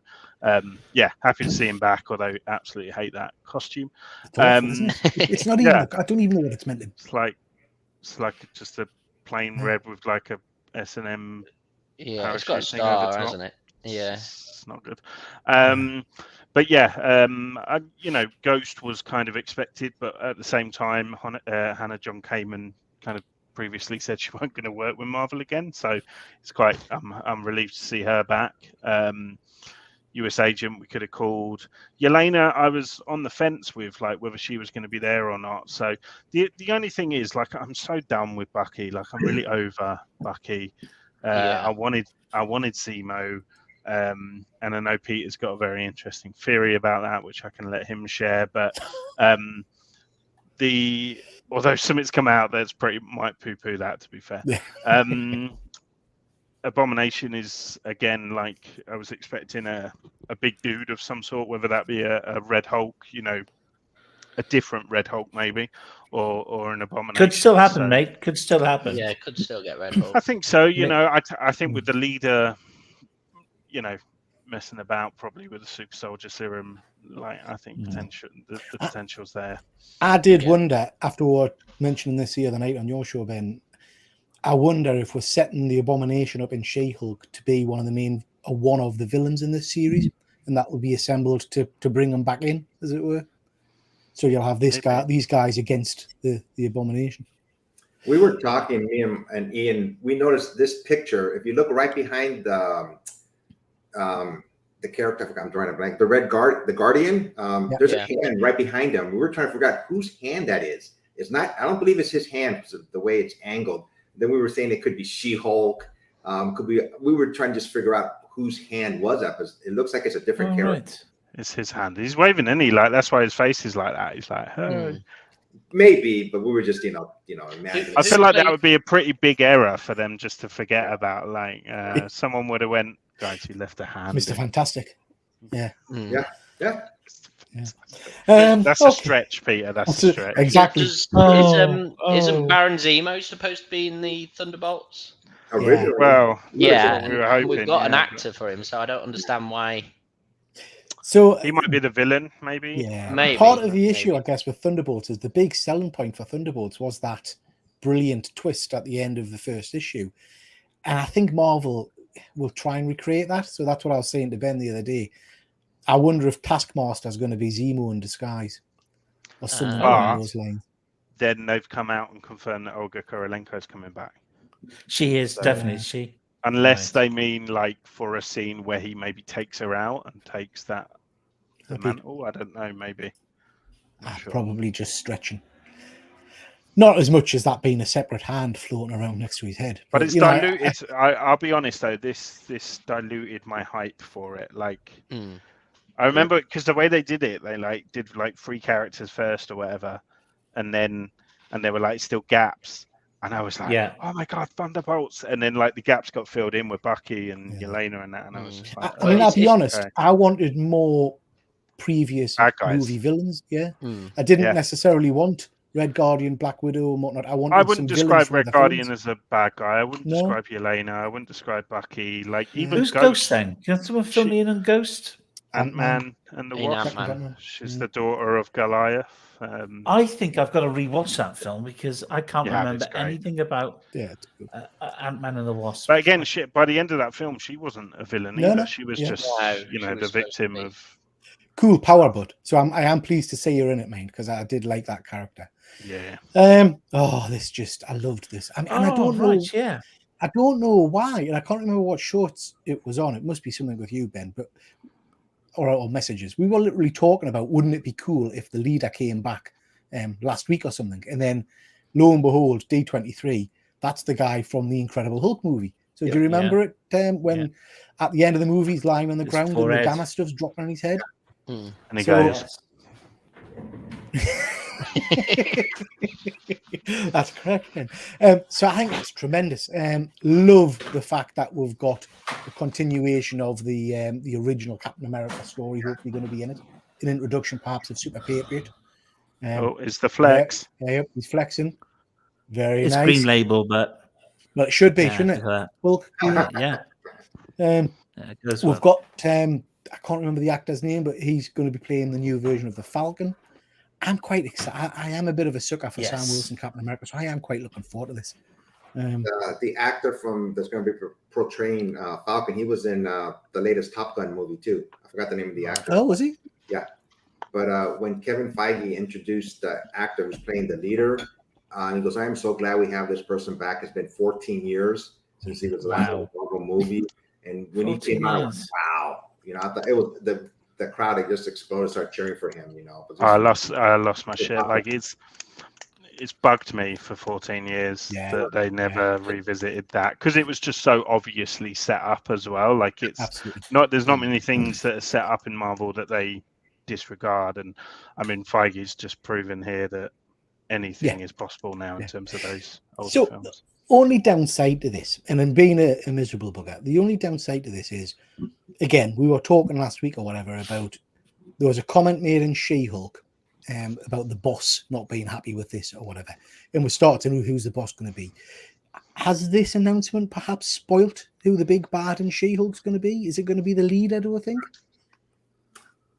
yeah, happy to see him back, although absolutely hate that costume. It's awful, isn't it? It's not even, I don't even know what it's meant to be. It's like just a plain red with like a S&M. Yeah, it's got a star, hasn't it? Yeah, it's not good. But yeah, you know, Ghost was kind of expected, but at the same time, Hannah John Kamen kind of previously said she wasn't going to work with Marvel again, so it's quite. I'm relieved to see her back. US Agent, we could have called Yelena. I was on the fence with like whether she was going to be there or not. So the only thing is, like, I'm so done with Bucky. Like, I'm really over Bucky. I wanted Zemo. And I know Peter's got a very interesting theory about that, which I can let him share. But although something's come out that's might poo-poo that, to be fair. Abomination is, again, like, I was expecting a big dude of some sort, whether that be a Red Hulk, you know, a different Red Hulk maybe, or an Abomination. Could still happen, mate. Could still happen. Yeah, it could still get Red Hulk. I think so. You know, I think with the leader, you know, messing about probably with the super soldier serum, like, I think the potential's there. I did wonder, after mentioning this the other night on your show, Ben, I wonder if we're setting the Abomination up in She-Hulk to be one of the villains in this series, and that will be assembled to bring them back in, as it were. So you'll have these guys against the Abomination. We were talking, me and Ian, we noticed this picture. If you look right behind the character, I'm drawing a blank, the Guardian, there's a hand right behind him. We were trying to figure out whose hand that is. It's not, I don't believe it's his hand because of the way it's angled. Then we were saying it could be She-Hulk. We were trying to just figure out whose hand was that, because it looks like it's a different character. Right. It's his hand. He's waving, isn't he? Like, that's why his face is like that. He's like, hey. Maybe, but we were just, imagining. I feel like that would be a pretty big error for them just to forget about. Like, someone would have went, guys, he left a hand. Mr. Fantastic. Yeah. That's a stretch, Peter. That's a stretch. Exactly. Isn't Baron Zemo supposed to be in the Thunderbolts? Originally. Well, yeah, we were hoping, we've got an actor for him, so I don't understand why. So he might be the villain, maybe. Yeah, maybe. Part of the issue, I guess, with Thunderbolts is the big selling point for Thunderbolts was that brilliant twist at the end of the first issue, and I think Marvel will try and recreate that. So that's what I was saying to Ben the other day. I wonder if Taskmaster is going to be Zemo in disguise, or something along those lines. Then they've come out and confirmed that Olga Kurylenko is coming back. She is, definitely. She. Unless they mean like for a scene where he maybe takes her out and takes the mantle. I don't know, maybe. Sure. Probably just stretching. Not as much as that being a separate hand floating around next to his head. But it's diluted. I'll be honest though, this diluted my hype for it. Like, I remember because the way they did it, they did 3 characters first or whatever, and there were like still gaps. And I was like, oh my God, Thunderbolts. And then like the gaps got filled in with Bucky and Yelena and that. And I was just like, I mean, I'll be honest, I wanted more previous movie villains. Yeah. I didn't necessarily want Red Guardian, Black Widow, and whatnot. I wouldn't describe Red Guardian as a bad guy. I wouldn't describe Yelena. I wouldn't describe Bucky. Like, even Who's Ghost then? Can someone fill me in on Ghost? Ant-Man and the In Wasp. Ant-Man. She's the daughter of Goliath. I think I've got to rewatch that film because I can't You have, remember it's great. anything about it's good. Ant-Man and the Wasp. But again, by the end of that film, she wasn't a villain No, either. no, She was yeah. just, No, you she know, was the supposed to victim be. of. Cool power, bud. So I am pleased to say you're in it, mate, because I did like that character. Yeah. I loved this. I mean, and I don't know. Right, yeah. I don't know why, and I can't remember what shorts it was on. It must be something with you, Ben, but or messages. We were literally talking about, wouldn't it be cool if the leader came back last week or something, and then lo and behold, D23, that's the guy from the Incredible Hulk movie. So do you remember it when at the end of the movie he's lying on the ground and the gamma stuff's dropping on his head? Mm. And he goes, That's correct, then. So I think that's tremendous. Love the fact that we've got a continuation of the original Captain America story. Hopefully, going to be in it. An introduction, perhaps, of Super Patriot. it's the flex. Yeah, he's flexing. Very It's nice. Green Label, but Well, it should be, shouldn't it? Hulk, yeah. We've got. I can't remember the actor's name, but he's going to be playing the new version of the Falcon. I'm quite excited. I am a bit of a sucker for Sam Wilson, Captain America, so I am quite looking forward to this. The actor that's going to be portraying Falcon, he was in the latest Top Gun movie too. I forgot the name of the actor. Oh, was he? Yeah. But when Kevin Feige introduced the actor who's playing the leader, he goes, "I am so glad we have this person back. It's been 14 years since he was last in a Marvel movie." And when he came out, I went, wow. You know, I thought it was the crowd had just exploded, started cheering for him. You know, I lost my shit. Like it's bugged me for 14 years that they never revisited that, because it was just so obviously set up as well. Like it's absolutely not. There's not many things that are set up in Marvel that they disregard, and I mean Feige's just proven here that anything is possible now in terms of those older films. Only downside to this, and then being a miserable bugger, the only downside to this is, again, we were talking last week or whatever about, there was a comment made in She-Hulk about the boss not being happy with this or whatever, and we started to know who's the boss going to be. Has this announcement perhaps spoilt who the big bad in She-Hulk's going to be? Is it going to be the leader, do I think?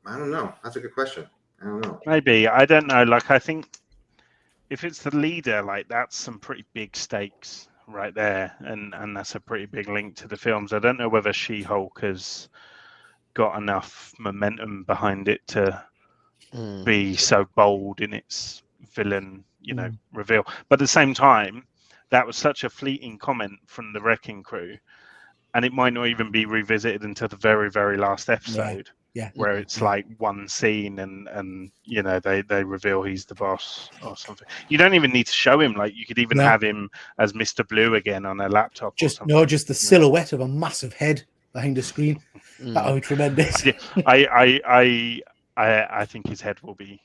I don't know. That's a good question. I don't know. Maybe. I don't know. Like, I think if it's the leader, like that's some pretty big stakes right there, and that's a pretty big link to the films. I don't know whether She-Hulk has got enough momentum behind it to be so bold in its villain, reveal. But at the same time, that was such a fleeting comment from the Wrecking Crew, and it might not even be revisited until the very, very last episode. Where it's like one scene and they reveal he's the boss or something. You don't even need to show him. Like, you could even have him as Mr. Blue again on a laptop. Just the silhouette of a massive head behind the screen. That would be tremendous. I think his head will be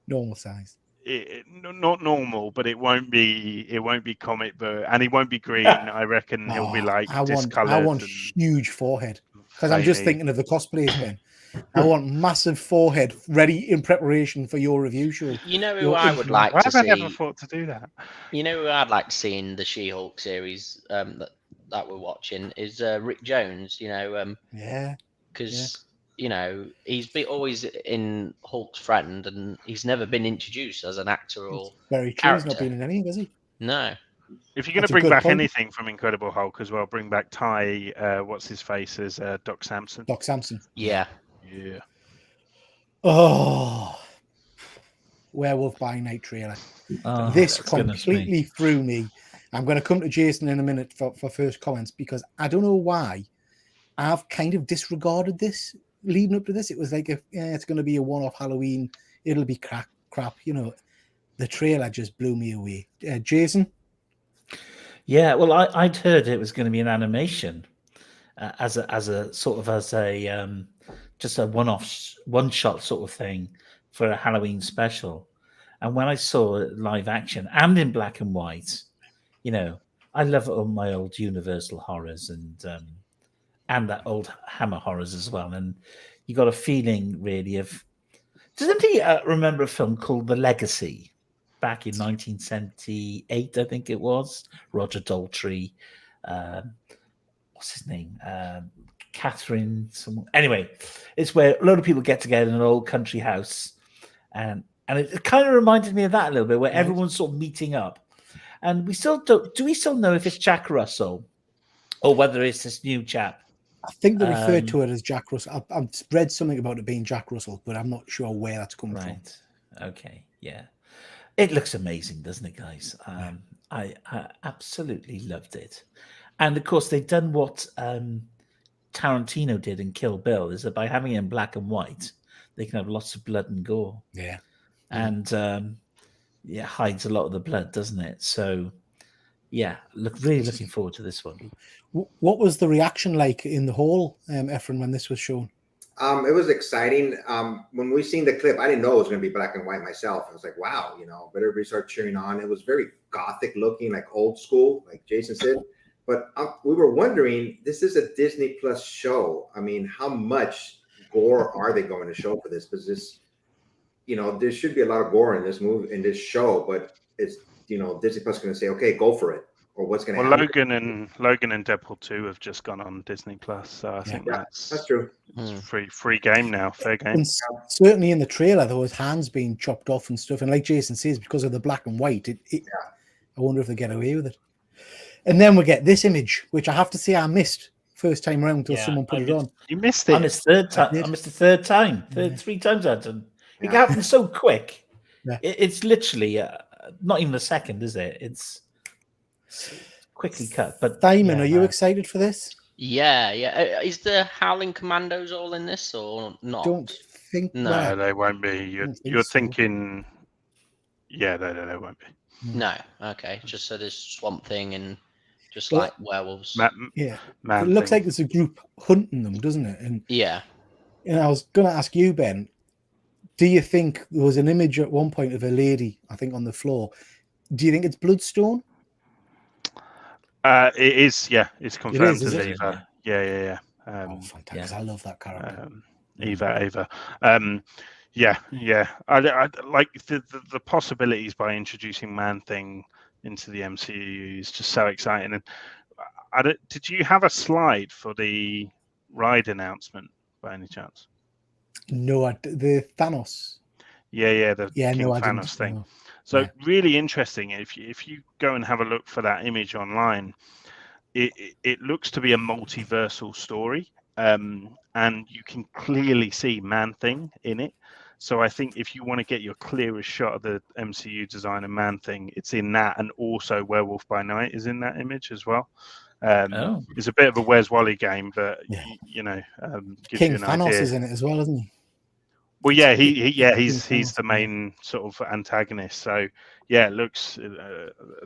normal size. Not normal, but it won't be comic book, and he won't be green. I reckon he'll be like discolored. I want huge forehead, because I'm just thinking of the cosplays, Ben. I want massive forehead ready in preparation for your review show. You know who I would like to see? Why have I never thought to do that? You know who I'd like to see in the She-Hulk series that we're watching is Rick Jones. Because he's always in Hulk's friend, and he's never been introduced as an actor or very true. Character. He's not been in any, has he? No. If you're going to bring back anything from Incredible Hulk as well, bring back what's his face as Doc Samson. Doc Samson. Yeah. Yeah. Oh, Werewolf by Night trailer. This completely threw me. I'm going to come to Jason in a minute for first comments, because I don't know why I've kind of disregarded this leading up to this. It was like, it's going to be a one-off Halloween. It'll be crap. The trailer just blew me away. Jason? Yeah, well, I'd heard it was going to be an animation as a just a one-shot sort of thing for a Halloween special. And when I saw it live action and in black and white, I love all my old Universal horrors and that old Hammer horrors as well. And you got a feeling really of. Does anybody remember a film called The Legacy back in 1978? I think it was Roger Daltrey. What's his name? Catherine. Anyway, it's where a lot of people get together in an old country house, and it kind of reminded me of that a little bit, where everyone's sort of meeting up. And we still don't. Do we still know if it's Jack Russell or whether it's this new chap? I think they referred to it as Jack Russell. I've read something about it being Jack Russell, but I'm not sure where that's coming from. Okay. Yeah. It looks amazing, doesn't it, guys? I absolutely loved it. And of course, they've done what Tarantino did in Kill Bill, is that by having it in black and white, they can have lots of blood and gore. Yeah. And it hides a lot of the blood, doesn't it? So, yeah, really looking forward to this one. What was the reaction like in the hall, Ephraim, when this was shown? It was exciting. When we seen the clip, I didn't know it was going to be black and white myself. I was like, wow, but everybody started cheering on. It was very gothic looking, like old school, like Jason said. But we were wondering, this is a Disney Plus show. I mean, how much gore are they going to show for this? Because this, there should be a lot of gore in this movie, in this show, but it's, Disney Plus going to say, okay, go for it. Or what's going to happen. Logan and Deadpool 2 have just gone on Disney Plus, so I think that's true. It's free game now, fair game. And certainly in the trailer, there was hands being chopped off and stuff. And like Jason says, because of the black and white, I wonder if they get away with it. And then we get this image, which I have to say I missed first time around until someone put it on. You missed it. I missed third time. I missed the third time. 3 times I've done. It happened so quick. Yeah. It's literally not even a second, is it? It's quickly cut. But Simon, are you excited for this? Yeah. Is the Howling Commandos all in this or not? Don't think. No, they won't be. You're thinking. Yeah, they won't be. No. Okay. Just so there's Swamp Thing and just like werewolves. It looks like there's a group hunting them, doesn't it? And I was going to ask you, Ben. Do you think there was an image at one point of a lady, I think, on the floor? Do you think it's Bloodstone? It is, it's confirmed as Eva. Yeah. Fantastic! I love that character. Eva. I like the possibilities by introducing Man-Thing into the MCU is just so exciting. And did you have a slide for the ride announcement by any chance? No, the Thanos. The King Thanos thing. No. So really interesting. If you go and have a look for that image online, it looks to be a multiversal story, and you can clearly see Man-Thing in it. So I think if you want to get your clearest shot of the MCU design of Man-Thing, it's in that, and also Werewolf by Night is in that image as well. It's a bit of a Where's Wally game, but gives King you an Thanos idea. is in it as well, isn't he? Well, he's the main sort of antagonist. So it looks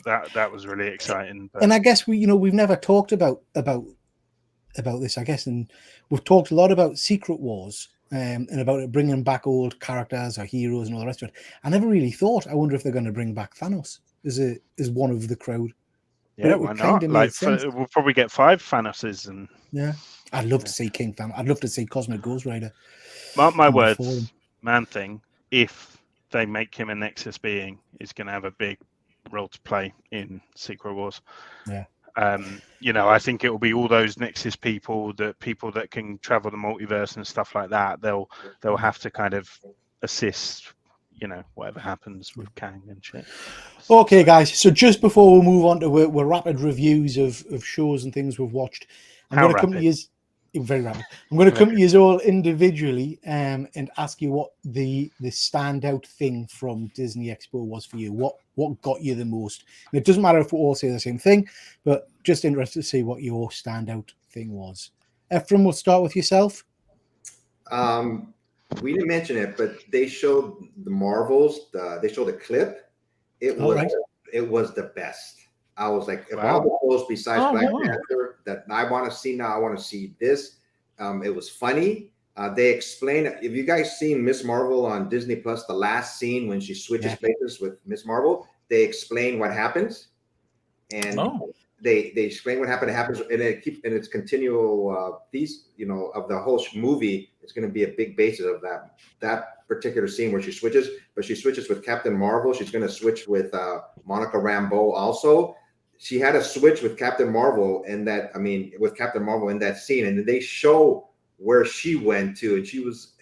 that was really exciting. But... And I guess we've never talked about this, I guess, and we've talked a lot about Secret Wars and about it bringing back old characters or heroes and all the rest of it. I never really thought. I wonder if they're going to bring back Thanos as one of the crowd. Yeah, why not? We'll probably get 5 Thanoses, and I'd love to see King Thanos. I'd love to see Cosmic Ghost Rider. Mark my words, Man-Thing, if they make him a Nexus being, is going to have a big role to play in Secret Wars. Yeah. I think it will be all those Nexus people that can travel the multiverse and stuff like that. They'll have to kind of assist, whatever happens with Kang and shit. Okay, guys. So just before we move on to we're rapid reviews of shows and things we've watched, I'm going to come to you. Very rapid. I'm going to come to you all individually and ask you what the standout thing from Disney Expo was for you. What got you the most? And it doesn't matter if we all say the same thing, but just interested to see what your standout thing was. Ephraim, we'll start with yourself. We didn't mention it, but they showed the Marvels. They showed a clip. It was the best. I was like, if all the shows besides Black Panther that I want to see now, I want to see this. It was funny. They explain, if you guys seen Miss Marvel on Disney Plus, the last scene when she switches places with Miss Marvel, they explain what happens, and they explain what happened. It happens, and it's continual. Of the whole movie, it's going to be a big basis of that particular scene where she switches. But she switches with Captain Marvel. She's going to switch with Monica Rambeau also. she had a switch with Captain Marvel in that. I mean, with Captain Marvel in that scene, and then they show where she went to,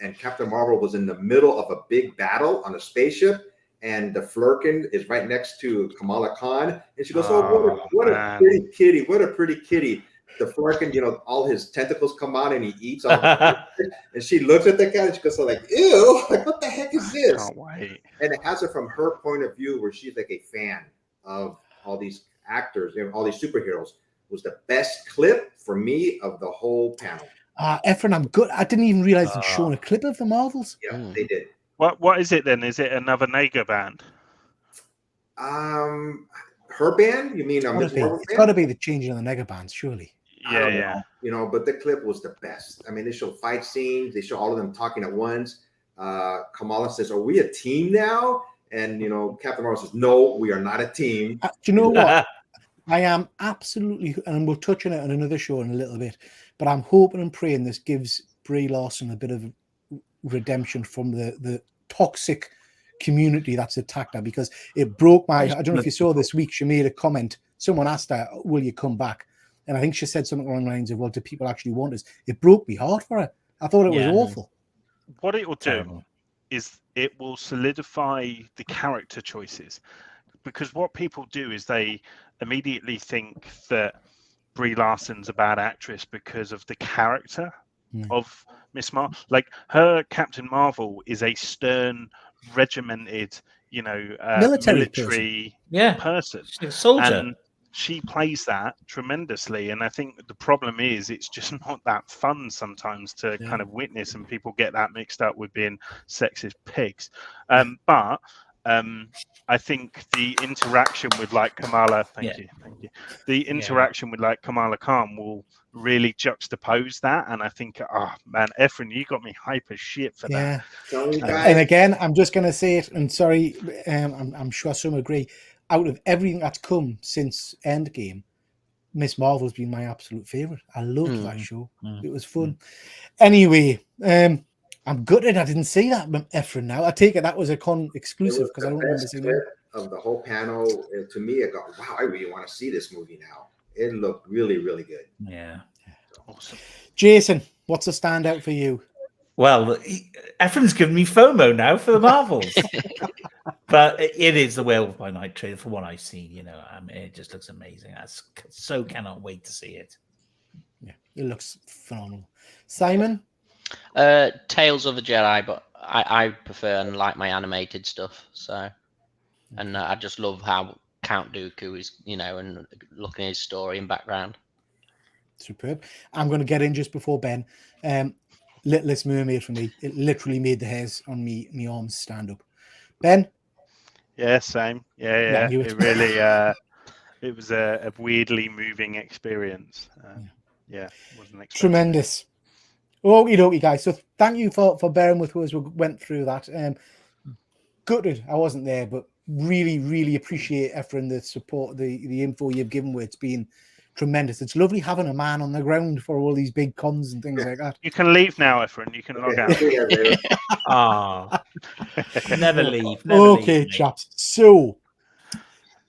and Captain Marvel was in the middle of a big battle on a spaceship, and the Flurkin is right next to Kamala Khan, and she goes, "Oh, what a pretty kitty! What a pretty kitty!" The Flurkin, all his tentacles come out and he eats all. And she looks at the cat and she goes, like, "Ew! Like, what the heck is this?" Can't wait. And it has it from her point of view, where she's like a fan of all these actors, all these superheroes. Was the best clip for me of the whole panel. Efren, I'm good. I didn't even realize they'd shown a clip of the Marvels. Yeah, they did. What is it then? Is it another Naga band? Her band? You mean it's got to be the changing of the Nega bands, surely. Yeah. But the clip was the best. I mean, they show fight scenes. They show all of them talking at once. Kamala says, "Are we a team now?" And Captain Marvel says, "No, we are not a team." Do you know what? I am absolutely, and we'll touch on it on another show in a little bit, but I'm hoping and praying this gives Brie Larson a bit of redemption from the toxic community that's attacked her, because it broke my. I don't know if you saw this week. She made a comment. Someone asked her, "Will you come back?" And I think she said something along the lines of, "Well, do people actually want us?" It broke me heart for her. I thought it was awful. What it will do is it will solidify the character choices, because what people do is they immediately think that Brie Larson's a bad actress because of the character of Miss Marvel. Like, her Captain Marvel is a stern, regimented, military person. She's a soldier. And she plays that tremendously, and I think the problem is it's just not that fun sometimes to kind of witness, and people get that mixed up with being sexist pigs. But I think the interaction with Kamala, thank you, the interaction with Kamala Khan will really juxtapose that, and I think, oh man, Efren, you got me hype as shit for that. And again, I'm just going to say it, and sorry, I'm sure some agree. Out of everything that's come since Endgame, Miss Marvel's been my absolute favorite. I loved that show. It was fun. Anyway, I'm gutted I didn't see that, Efren. Now I take it that was a con exclusive, because I don't remember seeing it. Of the whole panel, to me, I go, "Wow, I really want to see this movie now." It looked really, really good. Yeah, awesome. Jason, what's a standout for you? Well, Efren's given me FOMO now for the Marvels. But it is the Werewolf by Night trailer, for what I've seen. It just looks amazing. I so cannot wait to see it. Yeah, it looks phenomenal. Simon? Tales of a Jedi, but I prefer and like my animated stuff. So, and I just love how Count Dooku is, and looking at his story and background. Superb. I'm going to get in just before Ben. Littlest Mermaid for me. It literally made the hairs on me arms stand up. Ben? Yeah, same. Yeah. It really, it was a weirdly moving experience. Wasn't expecting tremendous. Okie dokie, guys. So thank you for bearing with us. We went through that. Gutted I wasn't there, but really, really appreciate, Efren, the support, the info you've given with. It's been tremendous. It's lovely having a man on the ground for all these big cons and things like that. You can leave now, Efren. You can log out. Never leave. Okay, chaps. So,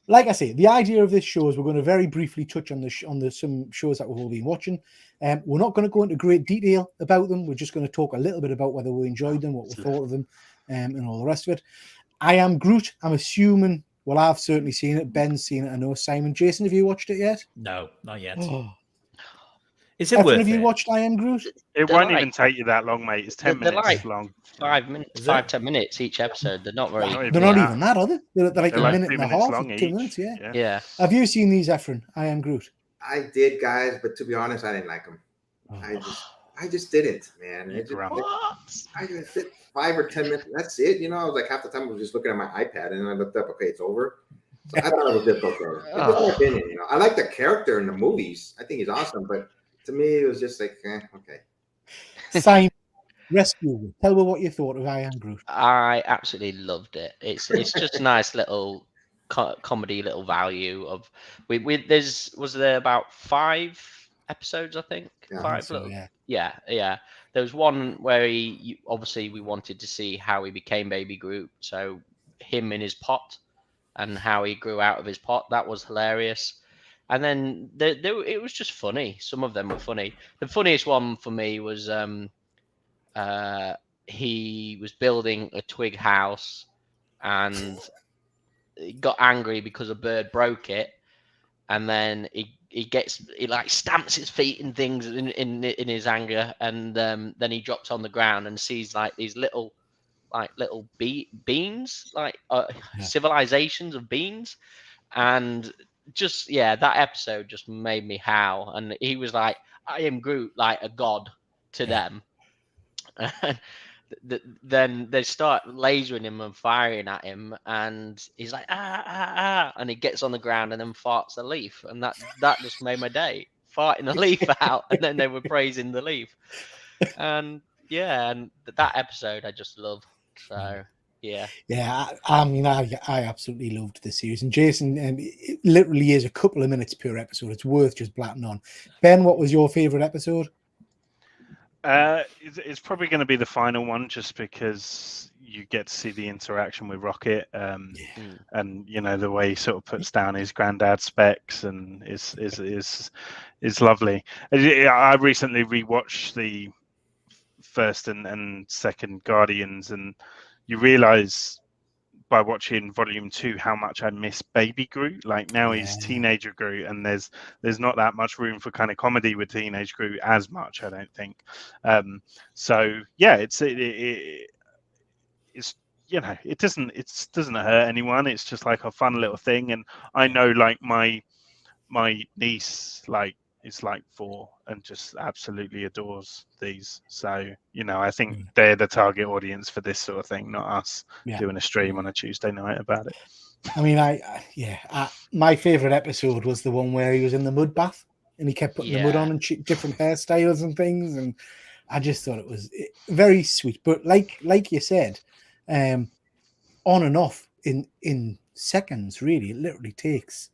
like I say, the idea of this show is we're going to very briefly touch on some shows that we've all been watching. We're not going to go into great detail about them. We're just going to talk a little bit about whether we enjoyed them, what we thought of them, and all the rest of it. I Am Groot. I'm assuming. Well, I've certainly seen it. Ben's seen it. I know. Simon, Jason, have you watched it yet? No, not yet. Oh. Is it worth it? Have you watched I Am Groot? It won't even take you that long, mate. It's 10 minutes long. 5 minutes, 10 minutes each episode. They're not very. They're not even that, are they? They're like a minute and a half, long 2 minutes. Yeah. Have you seen these, Efren? I Am Groot. I did, guys, but to be honest, I didn't like them. I just didn't, man. I just did 5 or 10 minutes. That's it. I was like, half the time I was just looking at my iPad, and then I looked up. Okay, it's over. So I thought it was difficult. It's my opinion. I like the character in the movies. I think he's awesome, but to me, it was just like, okay. Simon, Rescue. Tell me what you thought of I Am Groot. I absolutely loved it. It's just a nice little comedy, little value of. Was there about 5 episodes, I think. Yeah, 5 so, little. Yeah. There was one where obviously we wanted to see how he became Baby Groot. So him in his pot and how he grew out of his pot. That was hilarious. And then it was just funny. Some of them were funny. The funniest one for me was he was building a twig house and he got angry because a bird broke it, and then he like stamps his feet and things in his anger, and then he drops on the ground and sees like these little beans, like civilizations of beans, and just that episode just made me howl. And he was like, I am Groot, like a god to them. And then they start lasering him and firing at him, and he's like and he gets on the ground and then farts a leaf, and that just made my day. Farting a leaf out, and then they were praising the leaf, and and that episode I just love. So yeah, I mean, I absolutely loved the series, and Jason, it literally is a couple of minutes per episode. It's worth just blapping on. Ben, what was your favorite episode? It's probably going to be the final one, just because you get to see the interaction with Rocket, and the way he sort of puts down his granddad's specs, and is lovely. I recently rewatched the first and second Guardians, and you realize by watching Volume 2 how much I miss Baby Groot. Like now he's teenager Groot, and there's not that much room for kind of comedy with teenage Groot as much, I don't think. So yeah, it's it doesn't hurt anyone. It's just like a fun little thing. And I know like my niece is like 4 and just absolutely adores these. So I think they're the target audience for this sort of thing, not us doing a stream on a Tuesday night about it. I mean, my favorite episode was the one where he was in the mud bath and he kept putting the mud on and different hairstyles and things, and I just thought it was very sweet. But like you said, on and off in seconds, really. It literally takes.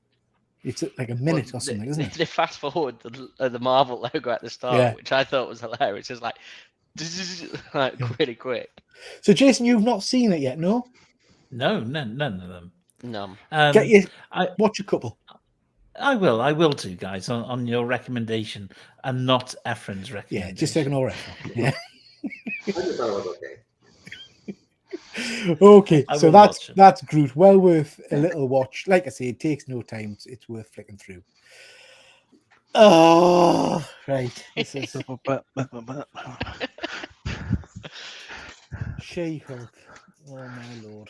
It's like a minute or something, isn't it? They fast forward the Marvel logo at the start, which I thought was hilarious. It's like really quick. So, Jason, you've not seen it yet, no? No, none of them. No. Watch a couple. I will too, guys, on your recommendation and not Ephraim's recommendation. Yeah, just ignore Ephraim. Yeah. I just thought it was okay. Okay, so that's Groot. Well worth a little watch. Like I say, it takes no time. It's worth flicking through. Oh, right. This is She-Hulk. Oh my lord.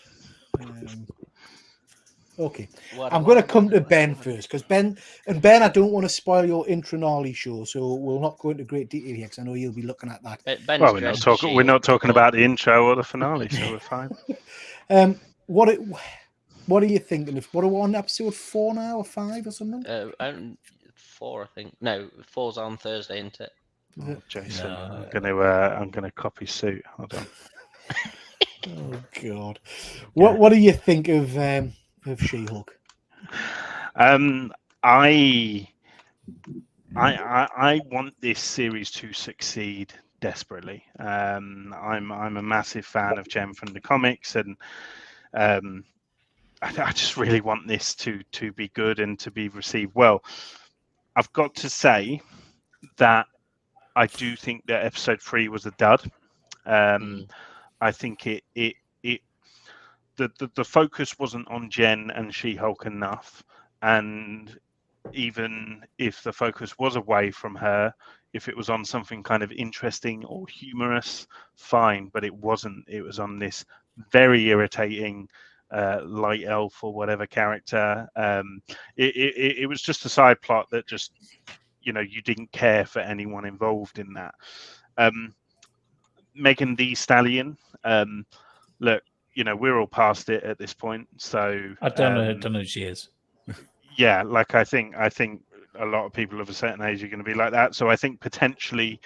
Okay, I'm going to come to Ben first, because Ben, I don't want to spoil your intronali show, so we'll not go into great detail here, because I know you'll be looking at that. Well, we're not talking about the intro or the finale, so we're fine. What are you thinking of? What are we on episode 4 now, or 5 or something? 4, I think. No, 4's on Thursday, isn't it? Oh, Jason, I'm gonna copy suit. Hold on. Oh God, what do you think of She-Hulk? I want this series to succeed desperately. I'm a massive fan of Jem from the comics, and I just really want this to be good and to be received well. I've got to say that I do think that episode 3 was a dud. I think the focus wasn't on Jen and She-Hulk enough, and even if the focus was away from her, if it was on something kind of interesting or humorous, fine, but it wasn't. It was on this very irritating light elf or whatever character. It was just a side plot that just you didn't care for anyone involved in that. Megan Thee Stallion, look, we're all past it at this point, so I don't know who she is. Yeah, like I think a lot of people of a certain age are going to be like that. So I think potentially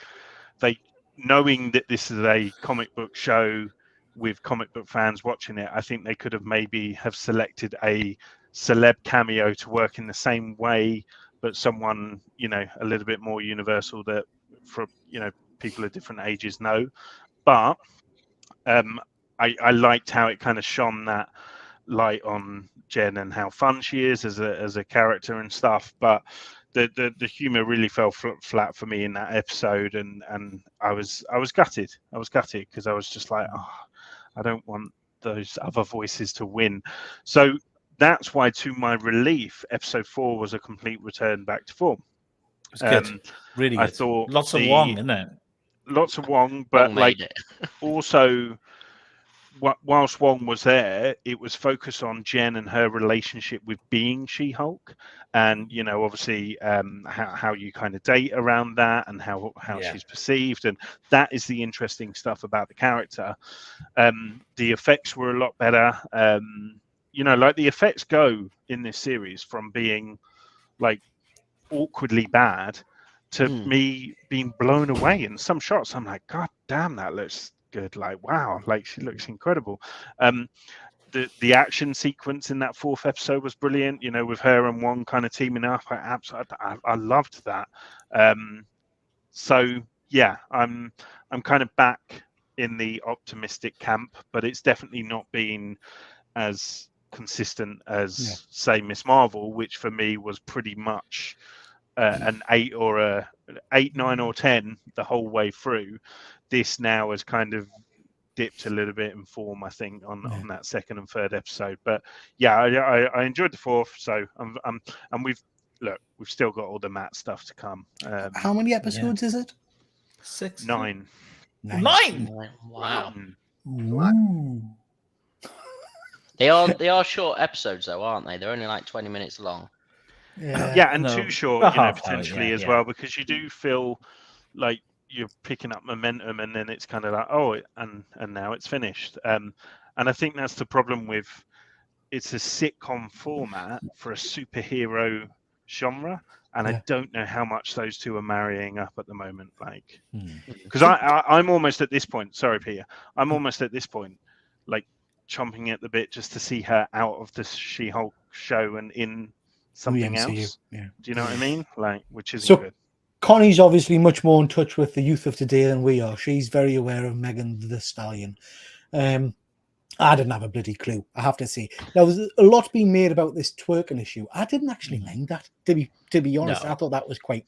they, knowing that this is a comic book show with comic book fans watching it, I think they could have maybe have selected a celeb cameo to work in the same way, but someone a little bit more universal that for people of different ages know. But I liked how it kind of shone that light on Jen and how fun she is as a character and stuff, but the humor really fell flat for me in that episode, and I was gutted. I was gutted because I was just like, oh, I don't want those other voices to win. So that's why, to my relief, episode 4 was a complete return back to form. It's good, really good. I thought lots of Wong, isn't it? Lots of Wong, but Wong like made it. also. Whilst Wong was there, it was focused on Jen and her relationship with being She-Hulk, and obviously how you kind of date around that and how she's perceived, and that is the interesting stuff about the character. The effects were a lot better. Like the effects go in this series from being like awkwardly bad to me being blown away in some shots. I'm like, God damn, that looks good. Like, wow, like she looks incredible. The action sequence in that 4th episode was brilliant, with her and Wong kind of teaming up. I loved that. So yeah, I'm kind of back in the optimistic camp, but it's definitely not been as consistent as say Miss Marvel, which for me was pretty much an 8 or a 8, 9 or 10 the whole way through. This now has kind of dipped a little bit in form, I think, on that 2nd and 3rd episode. But yeah, I enjoyed the 4th. So and we've still got all the Matt stuff to come. How many episodes is it? 6, 9. 9. Wow. Ooh. They are short episodes though, aren't they? They're only like 20 minutes long. And too short, potentially as well, because you do feel like you're picking up momentum, and then it's kind of like, and now it's finished. And I think that's the problem with it's a sitcom format for a superhero genre, and I don't know how much those two are marrying up at the moment. Like, because I'm almost at this point. Sorry, Peter. I'm almost at this point, like chomping at the bit just to see her out of the She-Hulk show and in something else. Do you know what I mean? Like, which isn't good. Connie's obviously much more in touch with the youth of today than we are. She's very aware of Megan Thee Stallion. I didn't have a bloody clue, I have to say. There was a lot being made about this twerking issue. I didn't actually mind that, to be honest. I thought that was quite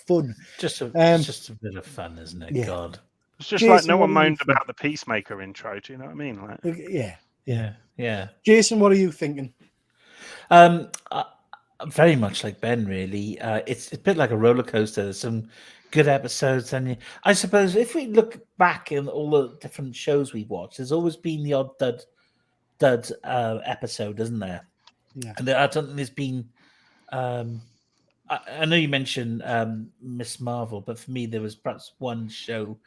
fun. Just a bit of fun, isn't it? Yeah. God. It's just Jason, like no one moaned about the Peacemaker intro. Do you know what I mean? Like, yeah. Jason, what are you thinking? Very much like Ben, really. It's a bit like a roller coaster. There's some good episodes, and I suppose if we look back in all the different shows we watched, there's always been the odd dud episode, isn't there? Yeah. And I don't think there's been. I know you mentioned Miss Marvel, but for me, there was perhaps one show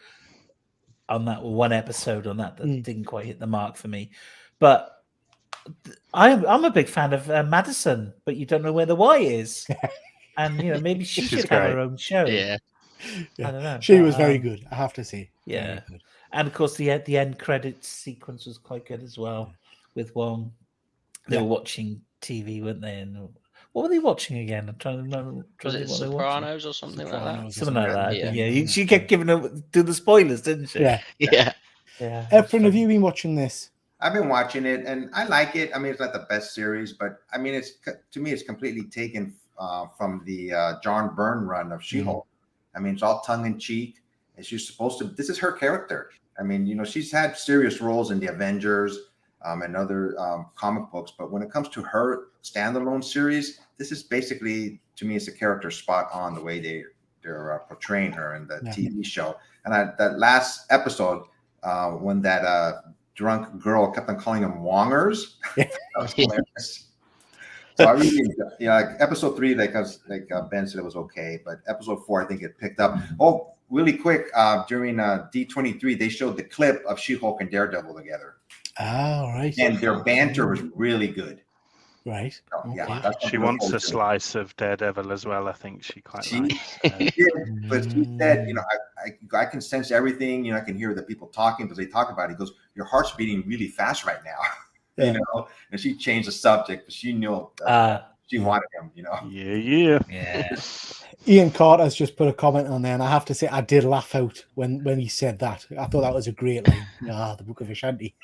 on that, or one episode on that didn't quite hit the mark for me. But I'm a big fan of Madison, but you don't know where the Y is, and maybe she should have her own show. Yeah, I don't know. She was very good, I have to say. Yeah, and of course the end credits sequence was quite good as well with Wong. They were watching TV, weren't they? And what were they watching again? I'm trying to remember. Was it Sopranos or something like that? Something like that. Yeah. She kept giving do the spoilers, didn't she? Yeah. Efren, have you been watching this? I've been watching it, and I like it. I mean, it's not the best series, but I mean, to me, it's completely taken from the John Byrne run of She-Hulk. I mean, it's all tongue in cheek, and she's supposed to. This is her character. I mean, she's had serious roles in the Avengers and other comic books, but when it comes to her standalone series, this is basically, to me, it's a character spot on the way they're portraying her in the TV show. And that last episode, when that drunk girl kept on calling them Wongers, that was hilarious. So I really, like episode 3, like Ben said, it was okay, but episode 4, I think it picked up. Oh, really quick, during D23, they showed the clip of She-Hulk and Daredevil together. Oh, right. And their banter was really good. Right. So, she wants a slice of Daredevil as well. I think she quite likes. But she said, I can sense everything. I can hear the people talking because they talk about it. He goes, your heart's beating really fast right now. And she changed the subject, but she knew she wanted him, you know. Yeah. Ian Carter's just put a comment on there, and I have to say I did laugh out when he said that. I thought that was a great line. The Book of Ashanti,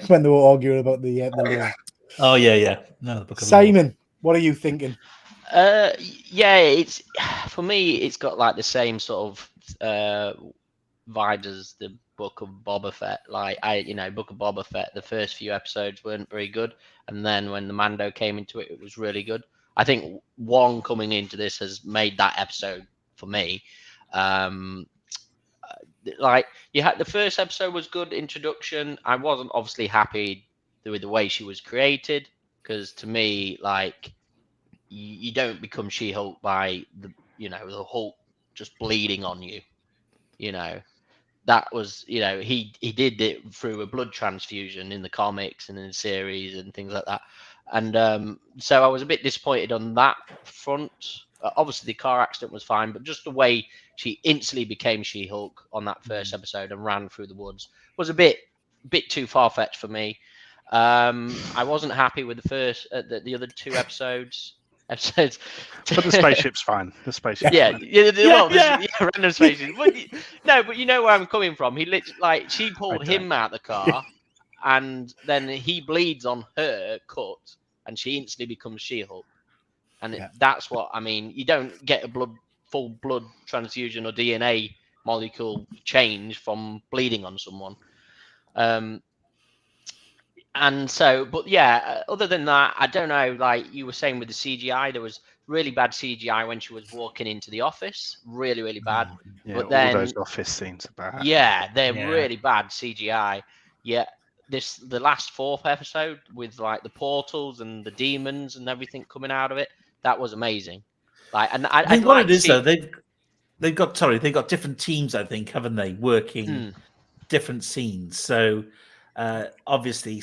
when they were arguing about the law. Oh yeah. No, the Book of Simon, what are you thinking? Yeah, it's for me. It's got like the same sort of vibes as the Book of Boba Fett. Like Book of Boba Fett. The first few episodes weren't very good, and then when the Mando came into it, it was really good. I think one coming into this has made that episode for me. Like you had the first episode was good introduction. I wasn't obviously happy with the way she was created, because to me, like, you don't become She-Hulk by the Hulk just bleeding on you. That was, he did it through a blood transfusion in the comics and in the series and things like that. And so I was a bit disappointed on that front. Obviously, the car accident was fine, but just the way she instantly became She-Hulk on that first episode and ran through the woods was a bit too far-fetched for me. I wasn't happy with the other two episodes. But the spaceship's fine. The spaceship's fine. Random spaceships. But you know where I'm coming from. He literally, she pulled him out of the car, and then he bleeds on her cut, and she instantly becomes She-Hulk. And that's what I mean. You don't get a full blood transfusion or DNA molecule change from bleeding on someone. And so, but yeah, other than that, I don't know, like you were saying with the CGI, there was really bad CGI when she was walking into the office. Really, really bad. Yeah, but then, all those office scenes are bad. Yeah, they're really bad CGI. Yeah, the last fourth episode with like the portals and the demons and everything coming out of it, that was amazing. Like, and I think what it is though, they've got different teams, I think, haven't they, working different scenes. So obviously,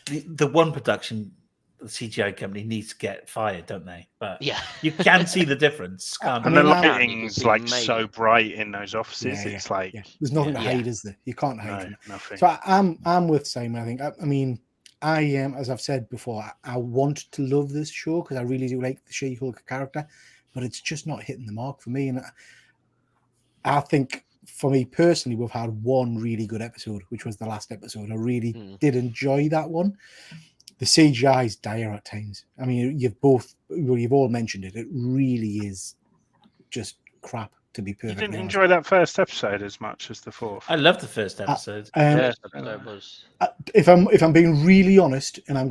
the one production, the CGI company, needs to get fired, don't they? But you can see the difference. And the lighting's like so bright in those offices. It's like there's nothing to hide, is there? You can't hide. No, nothing. So I'm with Simon. I think. I mean, I am, as I've said before, I want to love this show because I really do like the She-Hulk character, but it's just not hitting the mark for me. And I think, for me personally, we've had one really good episode, which was the last episode. I really did enjoy that one. The CGI is dire at times. I mean, you've all mentioned it. It really is just crap, to be perfect. You didn't enjoy that first episode as much as the fourth? I love the first episode. First episode was. If I'm being really honest, and I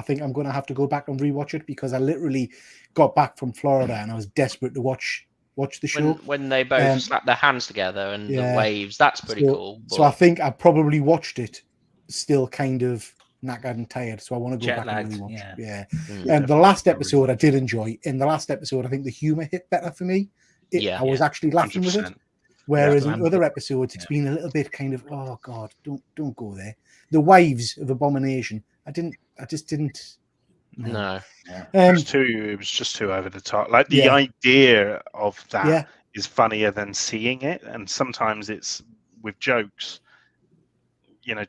think I'm gonna have to go back and rewatch it because I literally got back from Florida and I was desperate to watch the show. When they both slap their hands together and the waves, that's pretty cool. But... So I think I probably watched it still kind of knackered and tired. So I want to go back and rewatch. And the last episode I did enjoy. In the last episode, I think the humor hit better for me. I was actually laughing 100%. With it. Whereas in other episodes, it's been a little bit kind of, oh God, don't go there. The Wives of Abomination, I just didn't. No. It was just too over the top. Like the idea of that is funnier than seeing it, and sometimes it's with jokes.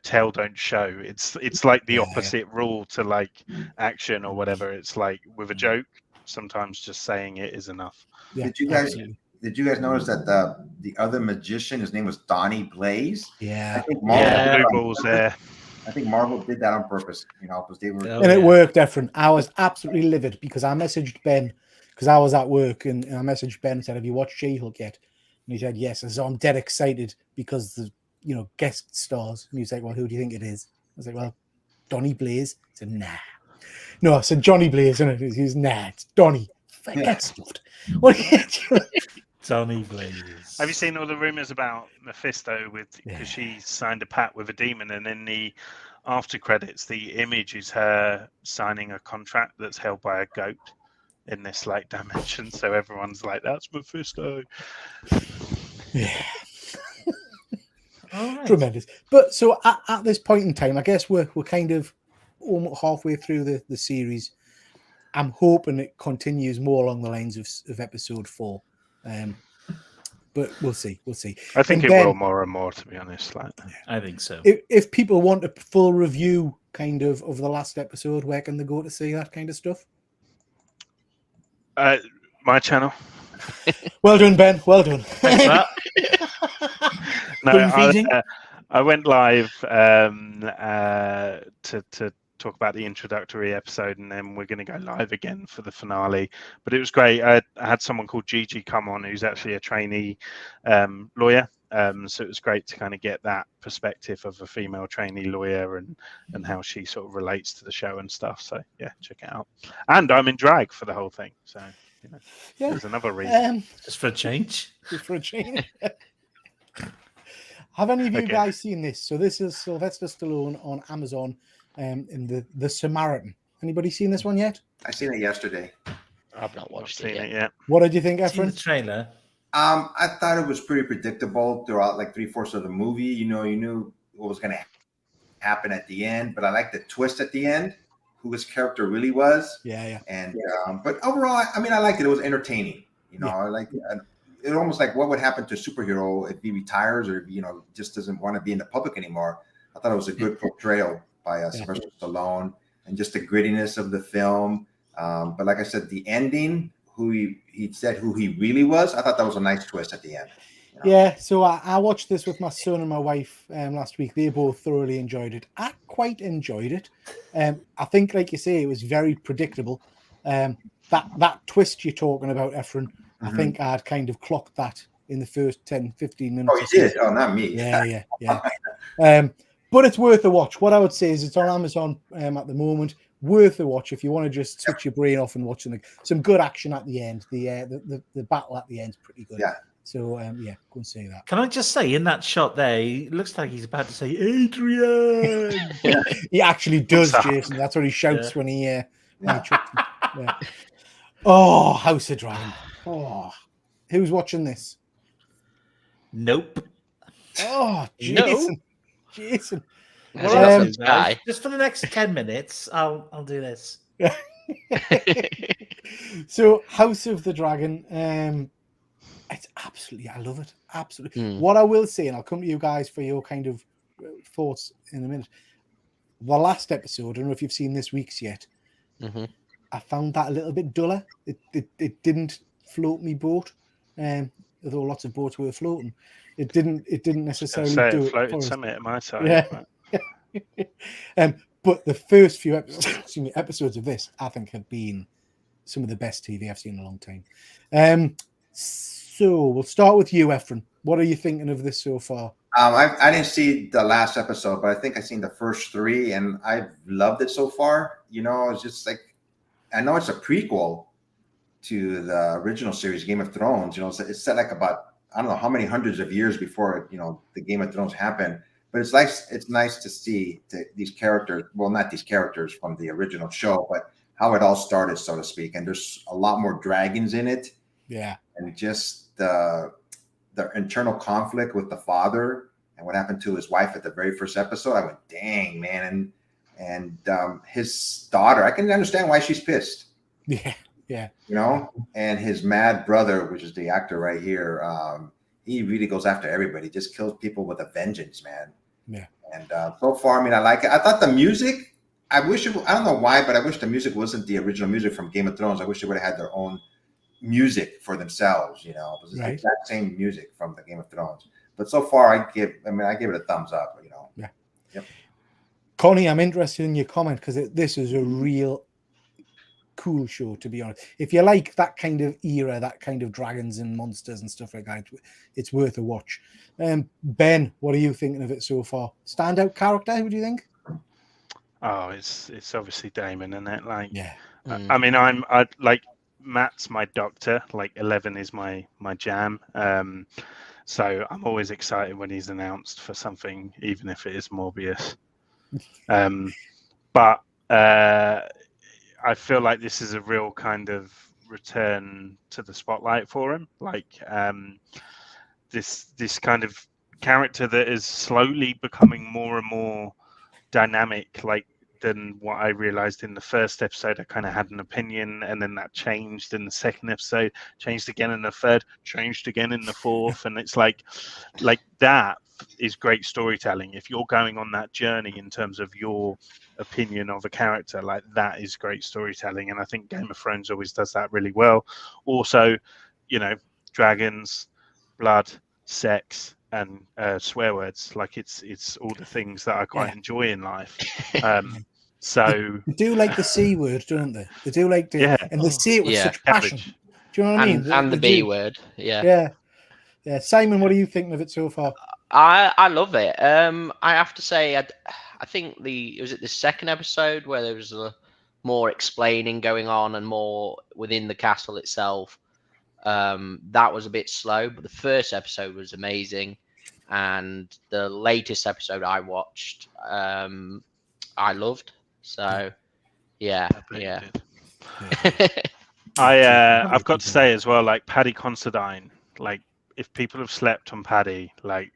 Tell don't show. It's like the opposite rule to like action or whatever. It's like with a joke, sometimes just saying it is enough. Yeah, did you guys notice that the other magician, his name was Donnie Blaze? Yeah, I think Marvel did that on purpose, because they were, and it worked. Different. I was absolutely livid because I messaged Ben because I was at work, and I messaged Ben and said, "Have you watched She-Hulk yet?" And he said, "Yes." And so I'm dead excited because the guest stars. And he was like, "Well, who do you think it is?" I was like, "Well, Donnie Blaze." He said, "Nah." No, I said Johnny Blaze, and he was, "Nah, it's Donnie." Get stuffed. What? Donnie Blaze. Have you seen all the rumors about Mephisto because she signed a pact with a demon, and in the after credits, the image is her signing a contract that's held by a goat in this like dimension. So everyone's like, "That's Mephisto." Yeah. Tremendous. But so at this point in time, I guess we're kind of almost halfway through the series. I'm hoping it continues more along the lines of episode 4. But we'll see. I think it will more and more, to be honest. I think so. If people want a full review kind of the last episode, where can they go to see that kind of stuff? My channel. Well done, Ben. Well done. Thanks for that. No, Spoon feeding? I went live to talk about the introductory episode, and then we're going to go live again for the finale. But it was great. I had someone called Gigi come on, who's actually a trainee lawyer. So it was great to kind of get that perspective of a female trainee lawyer and how she sort of relates to the show and stuff. So yeah, check it out. And I'm in drag for the whole thing. So Yeah. there's another reason. Just for a change. Just for a change. Have any of you guys seen this? So this is Sylvester Stallone on Amazon in the Samaritan. Anybody seen this one yet? I seen it yesterday. I've not watched Seen it it yet. yet. What did you think, Seen the Efren? trailer. I thought it was pretty predictable throughout like 3/4 of the movie. You knew what was going to happen at the end, but I liked the twist at the end, who his character really was. Yeah. And but overall, I mean, I liked it. It was entertaining. I like it. Almost like what would happen to a superhero if he retires or just doesn't want to be in the public anymore. I thought it was a good portrayal by Sylvester Stallone and just the grittiness of the film. But like I said, the ending, who he said who he really was, I thought that was a nice twist at the end. Yeah, so I watched this with my son and my wife last week. They both thoroughly enjoyed it. I quite enjoyed it. I think, like you say, it was very predictable. That twist you're talking about, Efren, I think I'd kind of clocked that in the first 10, 15 minutes. Oh, you did? Oh, not me. Yeah. But it's worth a watch. What I would say is it's on Amazon at the moment. Worth a watch if you want to just switch your brain off and watch something. Some good action at the end. The battle at the end is pretty good. Yeah. So, go and say that. Can I just say, in that shot there, he looks like he's about to say, Adrian! He actually does, What's up? Jason. That's what he shouts when he tricks him. Yeah. Oh, House of Dragon. Oh, who's watching this? Nope. Oh, No. Jason. Jason. Has Well, he got um, some Sky? Just for the next 10 minutes, I'll do this. So, House of the Dragon. It's absolutely, I love it. Absolutely. What I will say, and I'll come to you guys for your kind of thoughts in a minute. The last episode, I don't know if you've seen this week's yet. I found that a little bit duller. It didn't float me boat, although lots of boats were floating. It didn't necessarily do it. Floated summit at my side. Yeah. But the first few episodes of this, I think, have been some of the best TV I've seen in a long time. So we'll start with you, Efren. What are you thinking of this so far? I didn't see the last episode, but I think I've seen the first 3, and I've loved it so far. It's just like, I know it's a prequel to the original series, Game of Thrones. It's set like about, I don't know how many hundreds of years before the Game of Thrones happened. But it's nice to see these characters. Well, not these characters from the original show, but how it all started, so to speak. And there's a lot more dragons in it. Yeah, and just the internal conflict with the father and what happened to his wife at the very first episode. I went, dang, man. And his daughter, I can understand why she's pissed. Yeah. And his mad brother, which is the actor right here, he really goes after everybody. Just kills people with a vengeance, man. Yeah. And so far, I mean, I like it. I thought the music, I don't know why, but I wish the music wasn't the original music from Game of Thrones. I wish they would have had their own music for themselves, It was the exact same music from the Game of Thrones. But so far, I give it a thumbs up, Yeah. Yep. Connie, I'm interested in your comment because this is a real cool show, to be honest. If you like that kind of era, that kind of dragons and monsters and stuff like that, it's worth a watch. Ben, what are you thinking of it so far? Standout character, who do you think? Oh, it's obviously Damon, isn't it? Like, yeah. I mean, I like Matt's my doctor. Like 11 is my jam. So I'm always excited when he's announced for something, even if it is Morbius. But I feel like this is a real kind of return to the spotlight for him. Like this kind of character that is slowly becoming more and more dynamic, like than what I realized in the first episode. I kind of had an opinion, and then that changed in the second episode, changed again in the third, changed again in the fourth, and it's like that is great storytelling. If you're going on that journey in terms of your opinion of a character, like that is great storytelling. And I think Game of Thrones always does that really well. Also, you know, dragons, blood, sex, and swear words. Like it's all the things that I quite enjoy in life. So they do like the C word, don't they? They do like to, yeah, and they say it with such passion. cabbage. Do you know what I mean? And the They B do. word, yeah. Yeah. Simon, what are you thinking of it so far? I love it. I have to say, I think was it the second episode where there was more explaining going on and more within the castle itself. That was a bit slow, but the first episode was amazing, and the latest episode I watched, I loved. So, yeah. I've got to say as well, like Paddy Considine, like if people have slept on Paddy, like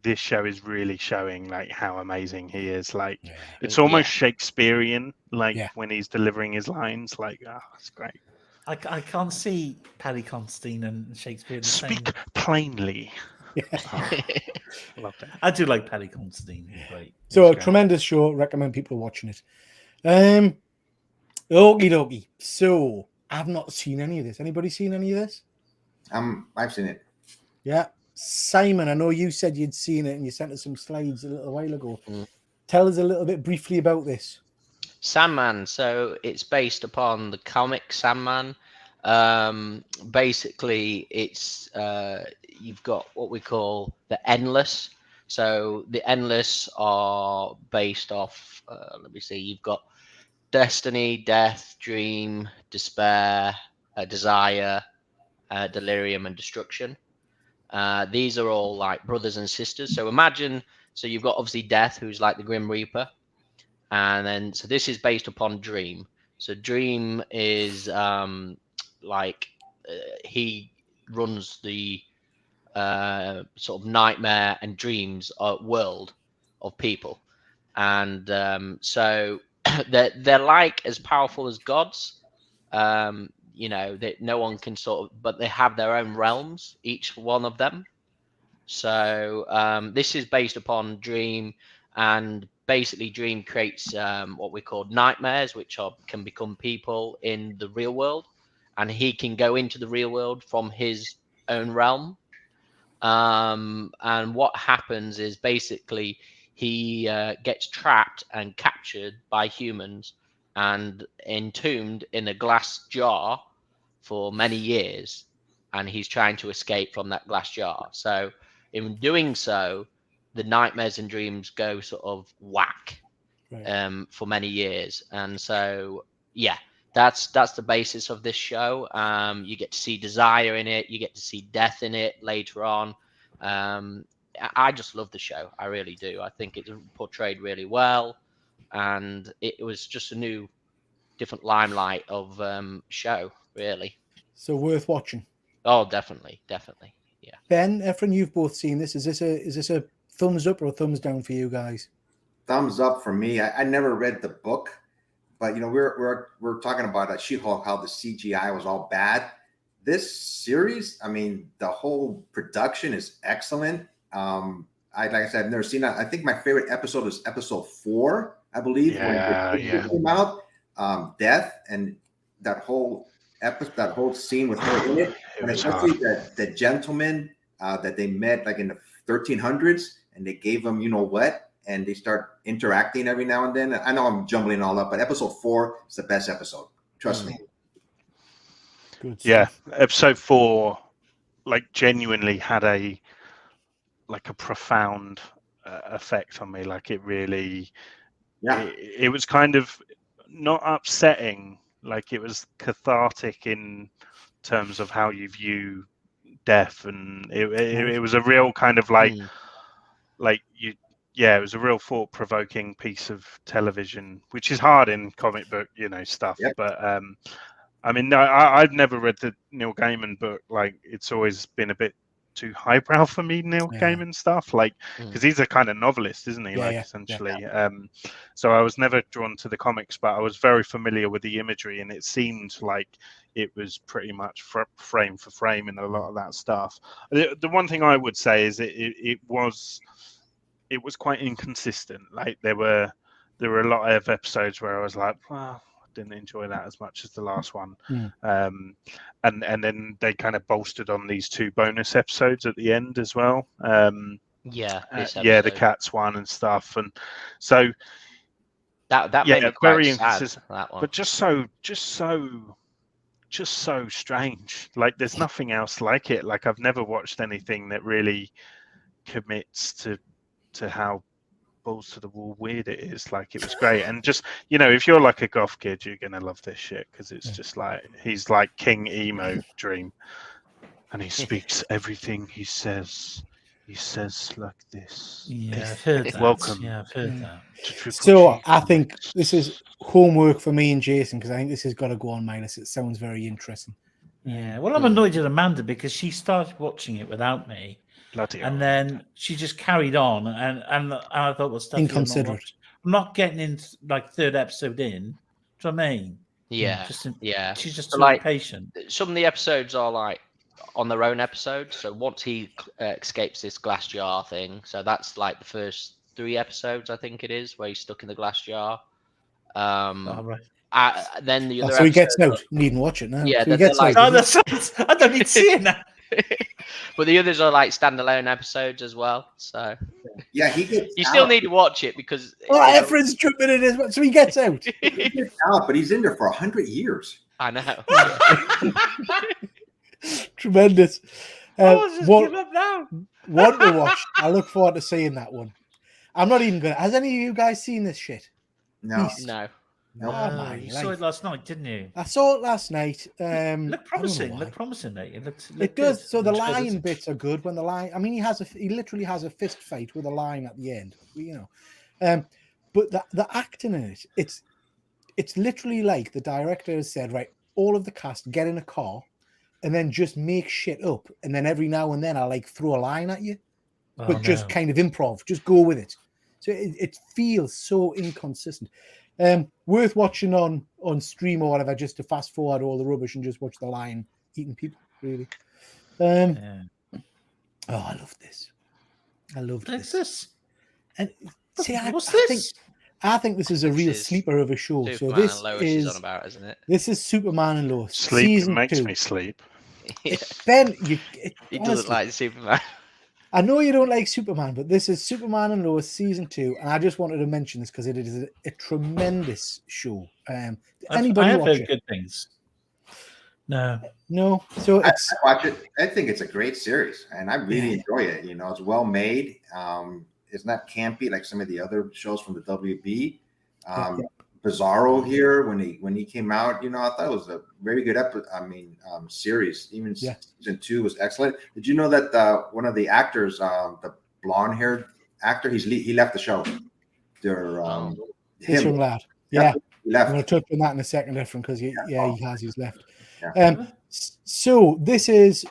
this show is really showing like how amazing he is. Like it's almost Shakespearean, like when he's delivering his lines. Like, it's great. I can't see Paddy Considine and Shakespeare. Speak plainly. Love that. I do like Paddy Considine. He's great. So a tremendous show. Recommend people watching it. Okie dokie. So I've not seen any of this. Anybody seen any of this? I've seen it. Yeah. Simon, I know you said you'd seen it and you sent us some slides a little while ago. Tell us a little bit briefly about this. Sandman. So it's based upon the comic Sandman. Basically, it's you've got what we call the Endless. So the Endless are based off. Let me see. You've got destiny, death, dream, despair, desire, delirium, and destruction. These are all like brothers and sisters. So imagine. So you've got obviously Death, who's like the Grim Reaper. And then, so this is based upon Dream. So Dream is he runs the sort of nightmare and dreams world of people, and so they're like as powerful as gods. You know that no one can sort of, but they have their own realms, each one of them. So this is based upon Dream, and basically Dream creates what we call nightmares, which can become people in the real world, and he can go into the real world from his own realm. And what happens is basically he gets trapped and captured by humans and entombed in a glass jar for many years, and he's trying to escape from that glass jar. So in doing so, the nightmares and dreams go sort of whack for many years. And so, yeah, that's the basis of this show. You get to see desire in it. You get to see death in it later on. I just love the show. I really do. I think it's portrayed really well. And it was just a new, different limelight of show, really. So worth watching. Oh, definitely. Yeah. Ben, Efren, you've both seen this. Is this a thumbs up or a thumbs down for you guys? Thumbs up for me. I never read the book, but you know we're talking about She-Hulk, how the CGI was all bad. This series, I mean, the whole production is excellent. Like I said, I've never seen that. I think my favorite episode is episode 4, I believe, when it came out. Death and that whole episode, that whole scene with her in it, and especially the gentleman that they met like in the 1300s, and they gave him, you know what, and they start interacting every now and then. I know I'm jumbling all up, but episode 4 is the best episode. Trust me. Good yeah, episode 4, like genuinely had a profound effect on me. Like it really, it was kind of not upsetting. Like it was cathartic in terms of how you view death, and it was a real kind of it was a real thought-provoking piece of television, which is hard in comic book, stuff. Yep. But I mean, I've never read the Neil Gaiman book. Like it's always been a bit too highbrow for me, Neil Gaiman stuff, like because he's a kind of novelist, isn't he? Essentially. So I was never drawn to the comics, but I was very familiar with the imagery, and it seemed like it was pretty much frame for frame in a lot of that stuff. The one thing I would say is it was quite inconsistent. Like there were a lot of episodes where I was like, well, didn't enjoy that as much as the last one. And then they kind of bolstered on these 2 bonus episodes at the end as well. The cats one and stuff, and so that made me quite very sad, inconsistent, that one. but just so strange. Like there's nothing else like it. Like I've never watched anything that really commits to how balls to the wall weird it is. Like it was great, and just if you're like a goth kid, you're gonna love this shit because it's just like he's like King Emo Dream, and he speaks everything he says like this. I've heard that. Welcome. I've heard that. So I think this is homework for me and Jason, because I think this has got to go on my list. It sounds very interesting. Well, I'm annoyed at Amanda because she started watching it without me. Bloody and then she just carried on, and I thought, well, stuff inconsiderate. I'm not getting in like 3rd episode in. Do you know what I mean? She's just too impatient. Some of the episodes are like on their own episodes. So once he escapes this glass jar thing, so that's like the first 3 episodes, I think it is, where he's stuck in the glass jar. Then the other. So he gets out. You needn't watch it now. Yeah, so he gets out. I don't need to see it now. But the others are like standalone episodes as well. So he gets you still need to watch it because Efren's jumping in as well, so he gets out. He gets out, but he's in there for 100 years. I know. Tremendous. Just give up now. One to watch. I look forward to seeing that one. I'm not even gonna. Has any of you guys seen this shit? No. No. You saw it last night, didn't you? I saw it last night. Look promising. Mate. It does. So the lion bits are good. When the lion, I mean, he literally has a fist fight with a lion at the end. But the acting in it, it's literally like the director has said, right, all of the cast get in a car, and then just make shit up, and then every now and then I like throw a line at you, but just kind of improv, just go with it. So it feels so inconsistent. Worth watching on stream or whatever, just to fast forward all the rubbish and just watch the lion eating people, really. I love this. I love this. And see, what's this? I think this is a real sleeper of a show. Superman so this and Lois is on about, isn't it? This is Superman and Lois. Sleep season makes 2. me sleep. Ben, he doesn't like Superman. I know you don't like Superman, but this is Superman and Lois season 2, and I just wanted to mention this because it is a tremendous show. Anybody watch it? Good things. No. So I watch it. I think it's a great series, and I really enjoy it. It's well made. It's not campy like some of the other shows from the WB. Bizarro here when he came out, I thought it was a very good series. Even season 2 was excellent. Did you know that one of the actors, the blonde-haired actor, he left the show? This young lad. Yeah, he left. I'm going to touch on that in a second, Efren, because he's left. Yeah. So this is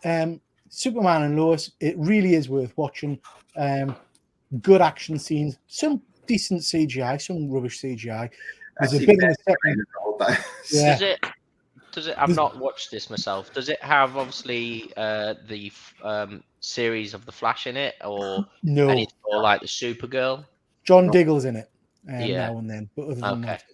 Superman and Lois. It really is worth watching. Good action scenes, some decent CGI, some rubbish CGI. There's a bit in the second. Does it? I've not watched this myself. Does it have obviously the series of the Flash in it, or no? Anything, or like the Supergirl? John Diggle's in it now and then, but other than that,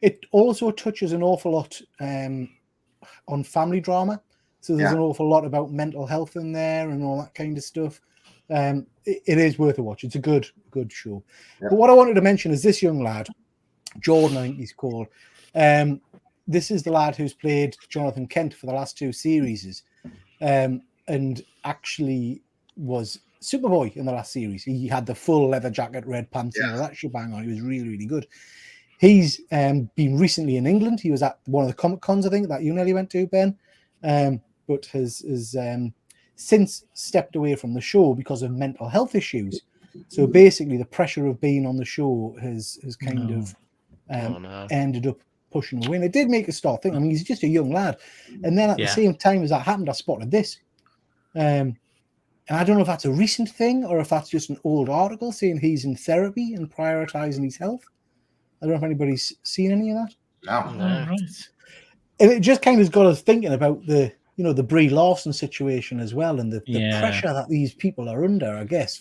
it also touches an awful lot on family drama. So there's an awful lot about mental health in there and all that kind of stuff. It is worth a watch. It's a good show. But what I wanted to mention is this young lad, Jordan, I think he's called. This is the lad who's played Jonathan Kent for the last 2 series, and actually was Superboy in the last series. He had the full leather jacket, red pants, and all that shebang on. He was really, really good. He's been recently in England. He was at one of the Comic Cons, I think, that you nearly went to, Ben, but has since stepped away from the show because of mental health issues. So basically, the pressure of being on the show has kind of ended up pushing away. And it did make us start thinking. I mean, he's just a young lad. And then at the same time as that happened, I spotted this. And I don't know if that's a recent thing or if that's just an old article saying he's in therapy and prioritizing his health. I don't know if anybody's seen any of that. No. No. Right. And it just kind of got us thinking about the Brie Larson situation as well, and the pressure that these people are under, I guess,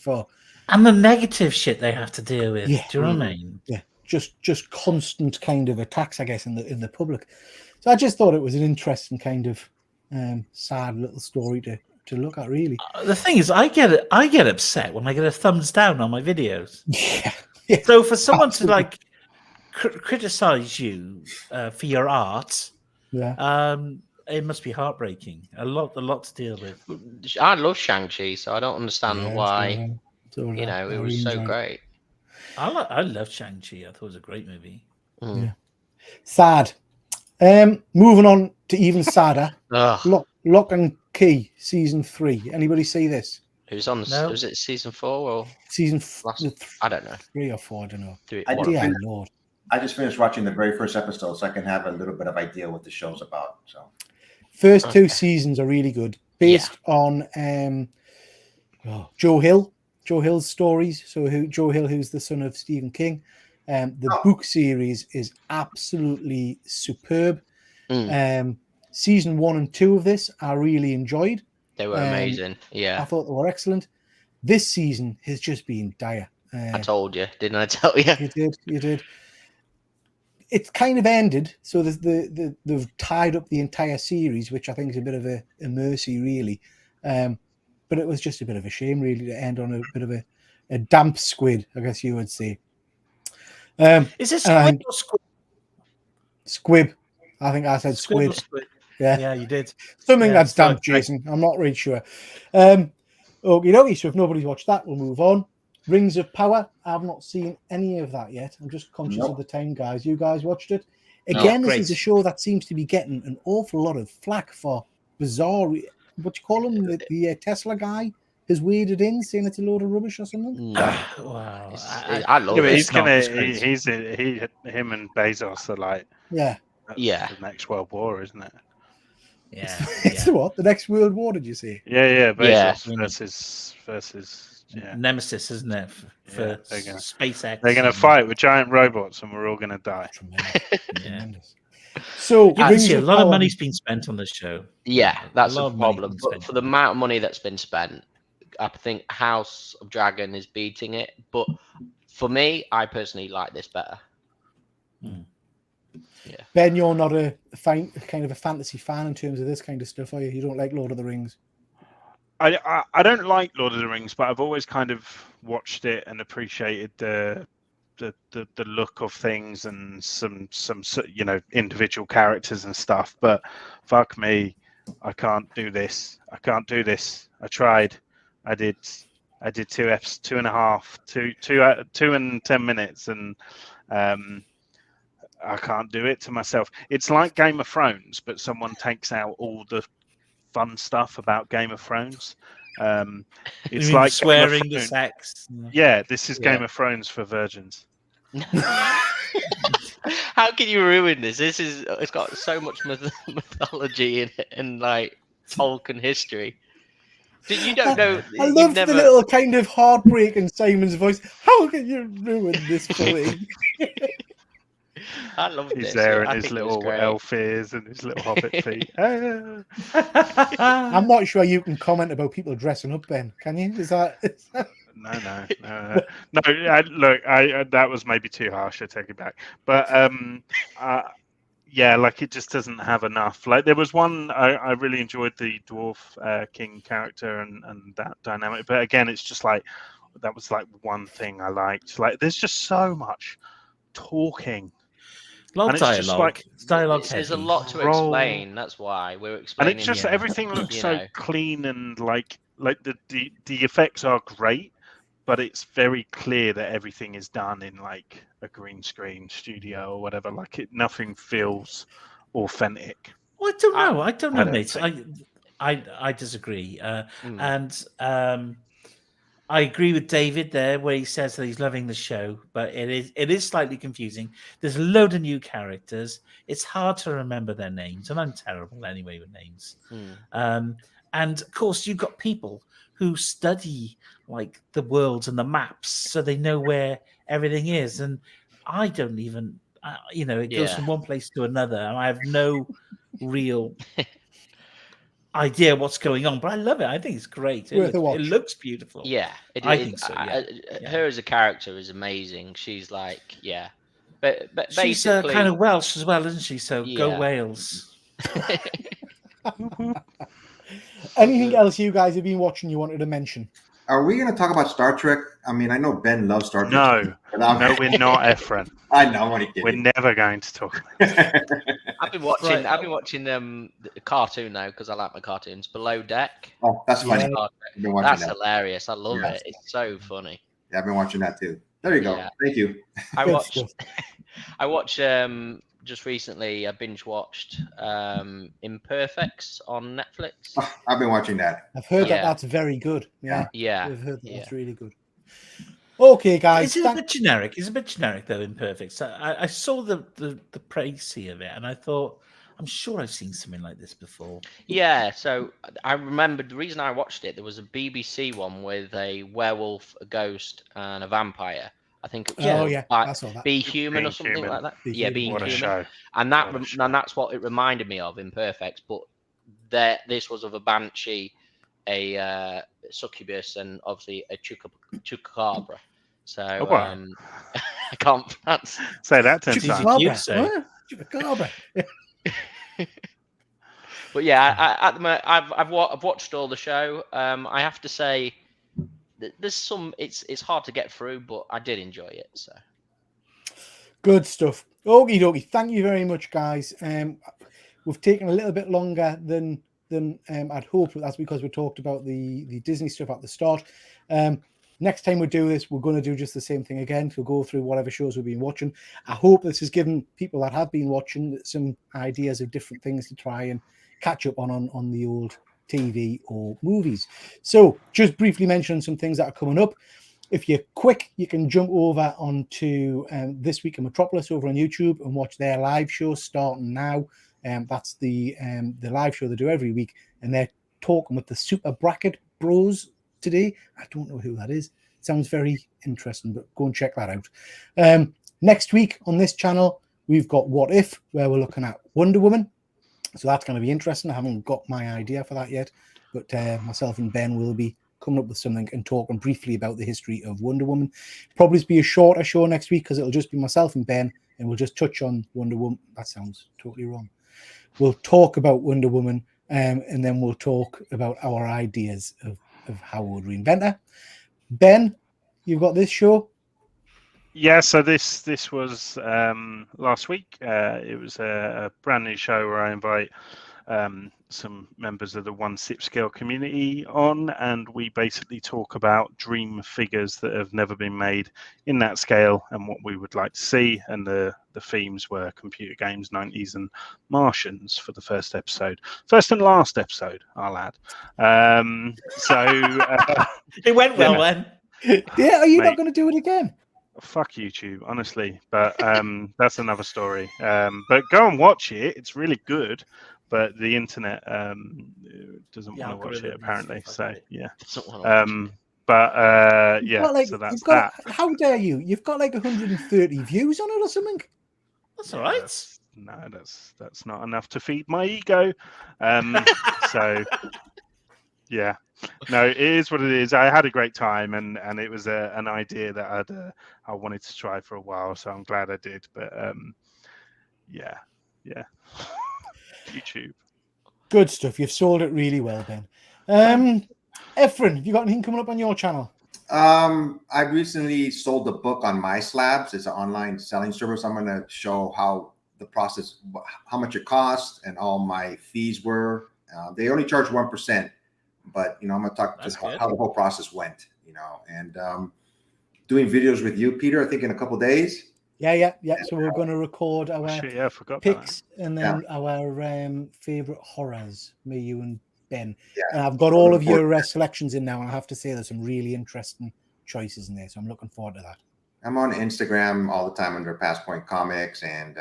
and the negative shit they have to deal with. Yeah. Do you know what I mean? Yeah, just constant kind of attacks, I guess, in the public. So I just thought it was an interesting kind of sad little story to look at, really. The thing is, I get upset when I get a thumbs down on my videos. Yeah. So for someone to like criticize you for your art, it must be heartbreaking. A lot to deal with. I love Shang-Chi, so I don't understand why. So It was so great. I love Shang-Chi. I thought it was a great movie. Yeah. Sad. Moving on to even sadder. Lock and Key season 3. Anybody see this? Who's on? No. Was it season 4 or season? I don't know. 3 or 4. I don't know. I just finished watching the very first episode, so I can have a little bit of idea what the show's about. So, first 2 seasons are really good, based on Joe Hill. Joe Hill's stories. So Joe Hill, who's the son of Stephen King. The book series is absolutely superb. Season 1 and 2 of this I really enjoyed. They were amazing. Yeah, I thought they were excellent. This season has just been dire. I told you, didn't I tell you? You did. It's kind of ended, so they've tied up the entire series, which I think is a bit of a mercy, really. But it was just a bit of a shame, really, to end on a bit of a damp squid, I guess you would say. Is this squid or squid? Squib. I think I said squid. Yeah, you did. Something that's damp, Jason. I'm not really sure. Okie dokie. So if nobody's watched that, we'll move on. Rings of Power. I've not seen any of that yet. I'm just conscious of the time, guys. You guys watched it? Again, this is a show that seems to be getting an awful lot of flack for bizarre. What you call him? The Tesla guy has waded in, saying it's a load of rubbish or something. Wow, I love it. Him and Bezos are like, the next world war, isn't it? Yeah, it's what, the next world war? Did you say? Yeah. Bezos versus Nemesis, isn't it? For SpaceX, they're going to fight with giant robots, and we're all going to die. Tremendous. So you can see a lot of money's been spent on this show. Yeah, that's a problem. But for the amount of money that's been spent, I think House of Dragon is beating it. But for me, I personally like this better. Yeah. Ben, you're not a kind of a fantasy fan in terms of this kind of stuff, are you? You don't like Lord of the Rings? I don't like Lord of the Rings, but I've always kind of watched it and appreciated the look of things and some individual characters and stuff. But fuck me, I can't do this. I tried. I did 2 F's, 2.5, 2 and 10 minutes, and I can't do it to myself. It's like Game of Thrones, but someone takes out all the fun stuff about Game of Thrones. It's like swearing, the sex. Yeah, this is Game of Thrones for virgins. How can you ruin this? It's got so much mythology in it and like Tolkien history. You don't know. I love the little kind of heartbreak in Simon's voice. How can you ruin this for me? I love this. He's there in his little elf ears and his little hobbit feet. I'm not sure you can comment about people dressing up, Ben. Can you? Is that... No. Look, that was maybe too harsh. I take it back. But like it just doesn't have enough. Like there was one I really enjoyed, the dwarf king character and that dynamic. But again, it's just like that was like one thing I liked. Like there's just so much talking. A lot of dialogue. There's a lot to explain. That's why we're explaining. And it's just everything looks so clean and like the effects are great, but it's very clear that everything is done in like a green screen studio or whatever. Like nothing feels authentic. Well, I don't know, mate. I disagree. And I agree with David there, where he says that he's loving the show, but it is slightly confusing. There's a load of new characters. It's hard to remember their names, and I'm terrible anyway with names. And of course, you've got people who study like the worlds and the maps, so they know where everything is. And I don't even, it goes Yeah. from one place to another, and I have no real idea what's going on. But I love it. I think it's great. Worth a watch. It looks beautiful. Yeah, I think so. Yeah. Her as a character is amazing. She's like, but She's basically kind of Welsh as well, isn't she? So go Yeah. Wales. Anything else you guys have been watching you wanted to mention? Are we going to talk about Star Trek? I mean, I know Ben loves Star Trek. No, no, we're not, Efren. I know. I'm only kidding. We're never going to talk about it. I've been watching. Right. I've been watching the cartoon now because I like my cartoons. Below Deck. Oh, that's funny. Yeah. I've been watching That's that. hilarious. I love Yeah. it. It's so funny. Yeah, I've been watching that too. There you go. Yeah. Thank you. I Good watched. stuff. I watched just recently. I binge watched Imperfects on Netflix. Oh, I've been watching that. I've heard that Yeah. that's very good. Yeah, Yeah, I've heard that yeah. that's really good. Okay, guys. Is it a bit generic? It's a bit generic, though, Imperfect. So I saw the précis of it, and I thought, I'm sure I've seen something like this before. Yeah, so I remembered the reason I watched it. There was a BBC one with a werewolf, a ghost, and a vampire. I think it was Oh called, yeah, like, I saw that. Be Human or Being something Human. like that. Be Yeah, Human. Being What a Human. show. And What a show. that's what it reminded me of, Imperfects. But this was of a banshee, a succubus, and obviously a chupacabra. So Oh, wow. I can't pronounce. Say that 10 Easy. times. Chupacabra. Chupacabra. You'd say. Huh? Chupacabra. But yeah, at the moment, I've watched all the show. I have to say, there's some. It's hard to get through, but I did enjoy it. So Good stuff. Okie dokie. Thank you very much, guys. We've taken a little bit longer than I'd hoped, but that's because we talked about the Disney stuff at the start. Next time we do this, we're going to do just the same thing again. We'll go through whatever shows we've been watching. I hope this has given people that have been watching some ideas of different things to try and catch up on the old TV or movies. So just briefly mention some things that are coming up. If you're quick, you can jump over onto This Week in Metropolis over on YouTube and watch their live show starting now. That's the live show they do every week, and they're talking with the Super Bracket Bros today. I don't know who that is. It sounds very interesting, but go and check that out. Next week on this channel, we've got What If, where we're looking at Wonder Woman. So that's going to be interesting. I haven't got my idea for that yet, but myself and Ben will be coming up with something and talking briefly about the history of Wonder Woman. Probably be a shorter show next week because it'll just be myself and Ben, and we'll just touch on Wonder Woman. That sounds totally wrong. We'll talk about Wonder Woman, and then we'll talk about our ideas of how we would reinvent her. Ben, you've got this show. Yeah, so this was last week. It was a brand new show where I invite some members of the One Sip Scale community on, and we basically talk about dream figures that have never been made in that scale and what we would like to see. And the themes were computer games, 90s, and Martians for the first episode. First and last episode, I'll add. It went well then. Yeah, are you Mate. not going to do it again? Fuck YouTube, honestly, but that's another story. But go and watch it; it's really good. But the internet doesn't want to watch it apparently. So yeah. Yeah, so that's that. How dare you? You've got like 130 views on it or something. That's all right. That's not enough to feed my ego. So yeah. No, it is what it is. I had a great time, and it was an idea that I wanted to try for a while, so I'm glad I did. But yeah. YouTube. Good stuff. You've sold it really well, Ben. Efren, have you got anything coming up on your channel? I recently sold a book on My Slabs. It's an online selling service. I'm going to show how the process, how much it costs, and all my fees were. They only charge 1%. But, I'm going to talk just how the whole process went, and doing videos with you, Peter, I think in a couple of days. Yeah. So we're going to record our I forgot picks and then our favorite horrors, me, you, and Ben. Yeah. And I've got all of your selections in now, and I have to say there's some really interesting choices in there. So I'm looking forward to that. I'm on Instagram all the time under Passpoint Comics, and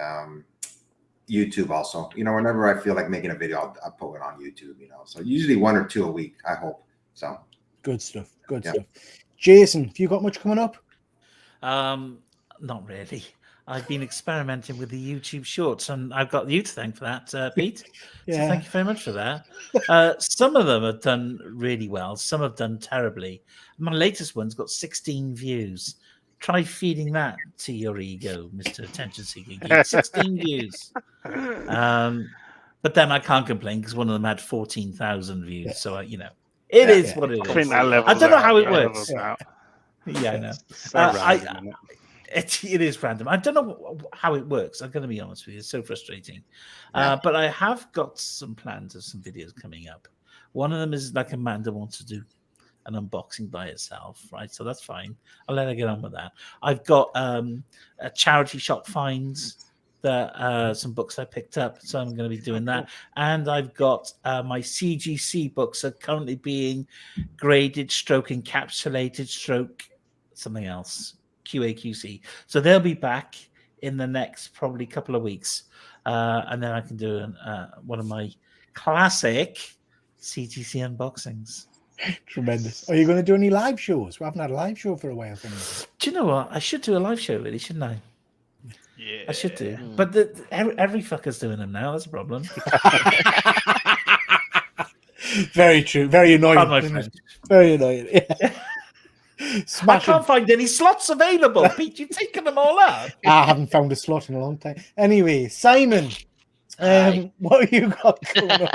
YouTube also. You know, whenever I feel like making a video, I'll put it on YouTube. You know, so usually 1 or 2 a week. I hope so. Good stuff. Good stuff. Jason, have you got much coming up? Not really. I've been experimenting with the YouTube Shorts, and I've got you to thank for that, Pete. So thank you very much for that. Some of them have done really well. Some have done terribly. My latest one's got 16 views. Try feeding that to your ego, Mr. Attention Seeking Geek. 16 views. But then I can't complain because one of them had 14,000 views. Yeah. So, you know, it is what it I think is. that I don't know how it levels works. out. Yeah, I know. So random, isn't it? It is random. I don't know how it works. I'm going to be honest with you. It's so frustrating. Yeah. But I have got some plans of some videos coming up. One of them is like Amanda wants to do an unboxing by itself, right? So that's fine. I'll let her get on with that. I've got a charity shop finds that some books I picked up, so I'm going to be doing that. And I've got my CGC books are currently being graded, stroke encapsulated, stroke something else, QAQC. So they'll be back in the next probably couple of weeks, and then I can do one of my classic CGC unboxings. Tremendous. Are you going to do any live shows? We haven't had a live show for a while. Do you know what? I should do a live show, really, shouldn't I? Yeah, I should do. But every fucker's doing them now. That's a problem. Very true. Very annoying. Pardon my French. Very annoying. Yeah. I can't find any slots available. Pete, you've taken them all up. I haven't found a slot in a long time. Anyway, Simon, what have you got coming up?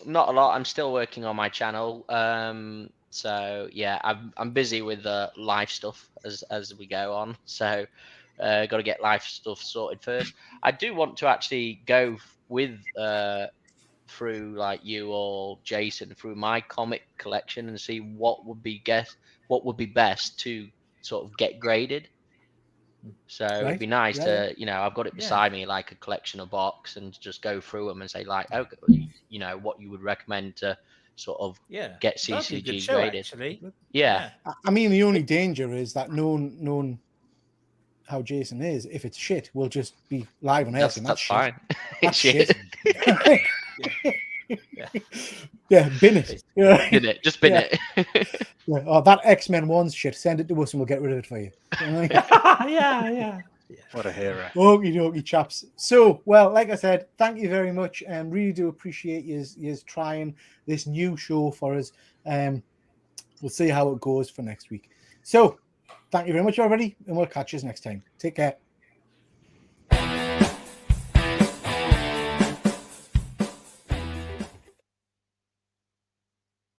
Not a lot. I'm still working on my channel. So yeah, I'm busy with live stuff as we go on. So got to get live stuff sorted first. I do want to actually go with through like you or Jason through my comic collection and see what would be best to sort of get graded. So it'd be nice to, you know, I've got it beside me like a collection of box and just go through them and say like, okay, you know, what you would recommend to sort of get CCG graded. Actually. Yeah. I mean, the only danger is that knowing how Jason is, if it's shit, we'll just be live on air. That's fine. That's shit. Yeah, bin it. Bin it. Just bin it. Yeah. Oh, that X-Men 1's shit. Send it to us and we'll get rid of it for you. Yeah. What a hero. Okie dokie, chaps. So, well, like I said, thank you very much. And really do appreciate you trying this new show for us. We'll see how it goes for next week. So, thank you very much, everybody, and we'll catch you next time. Take care.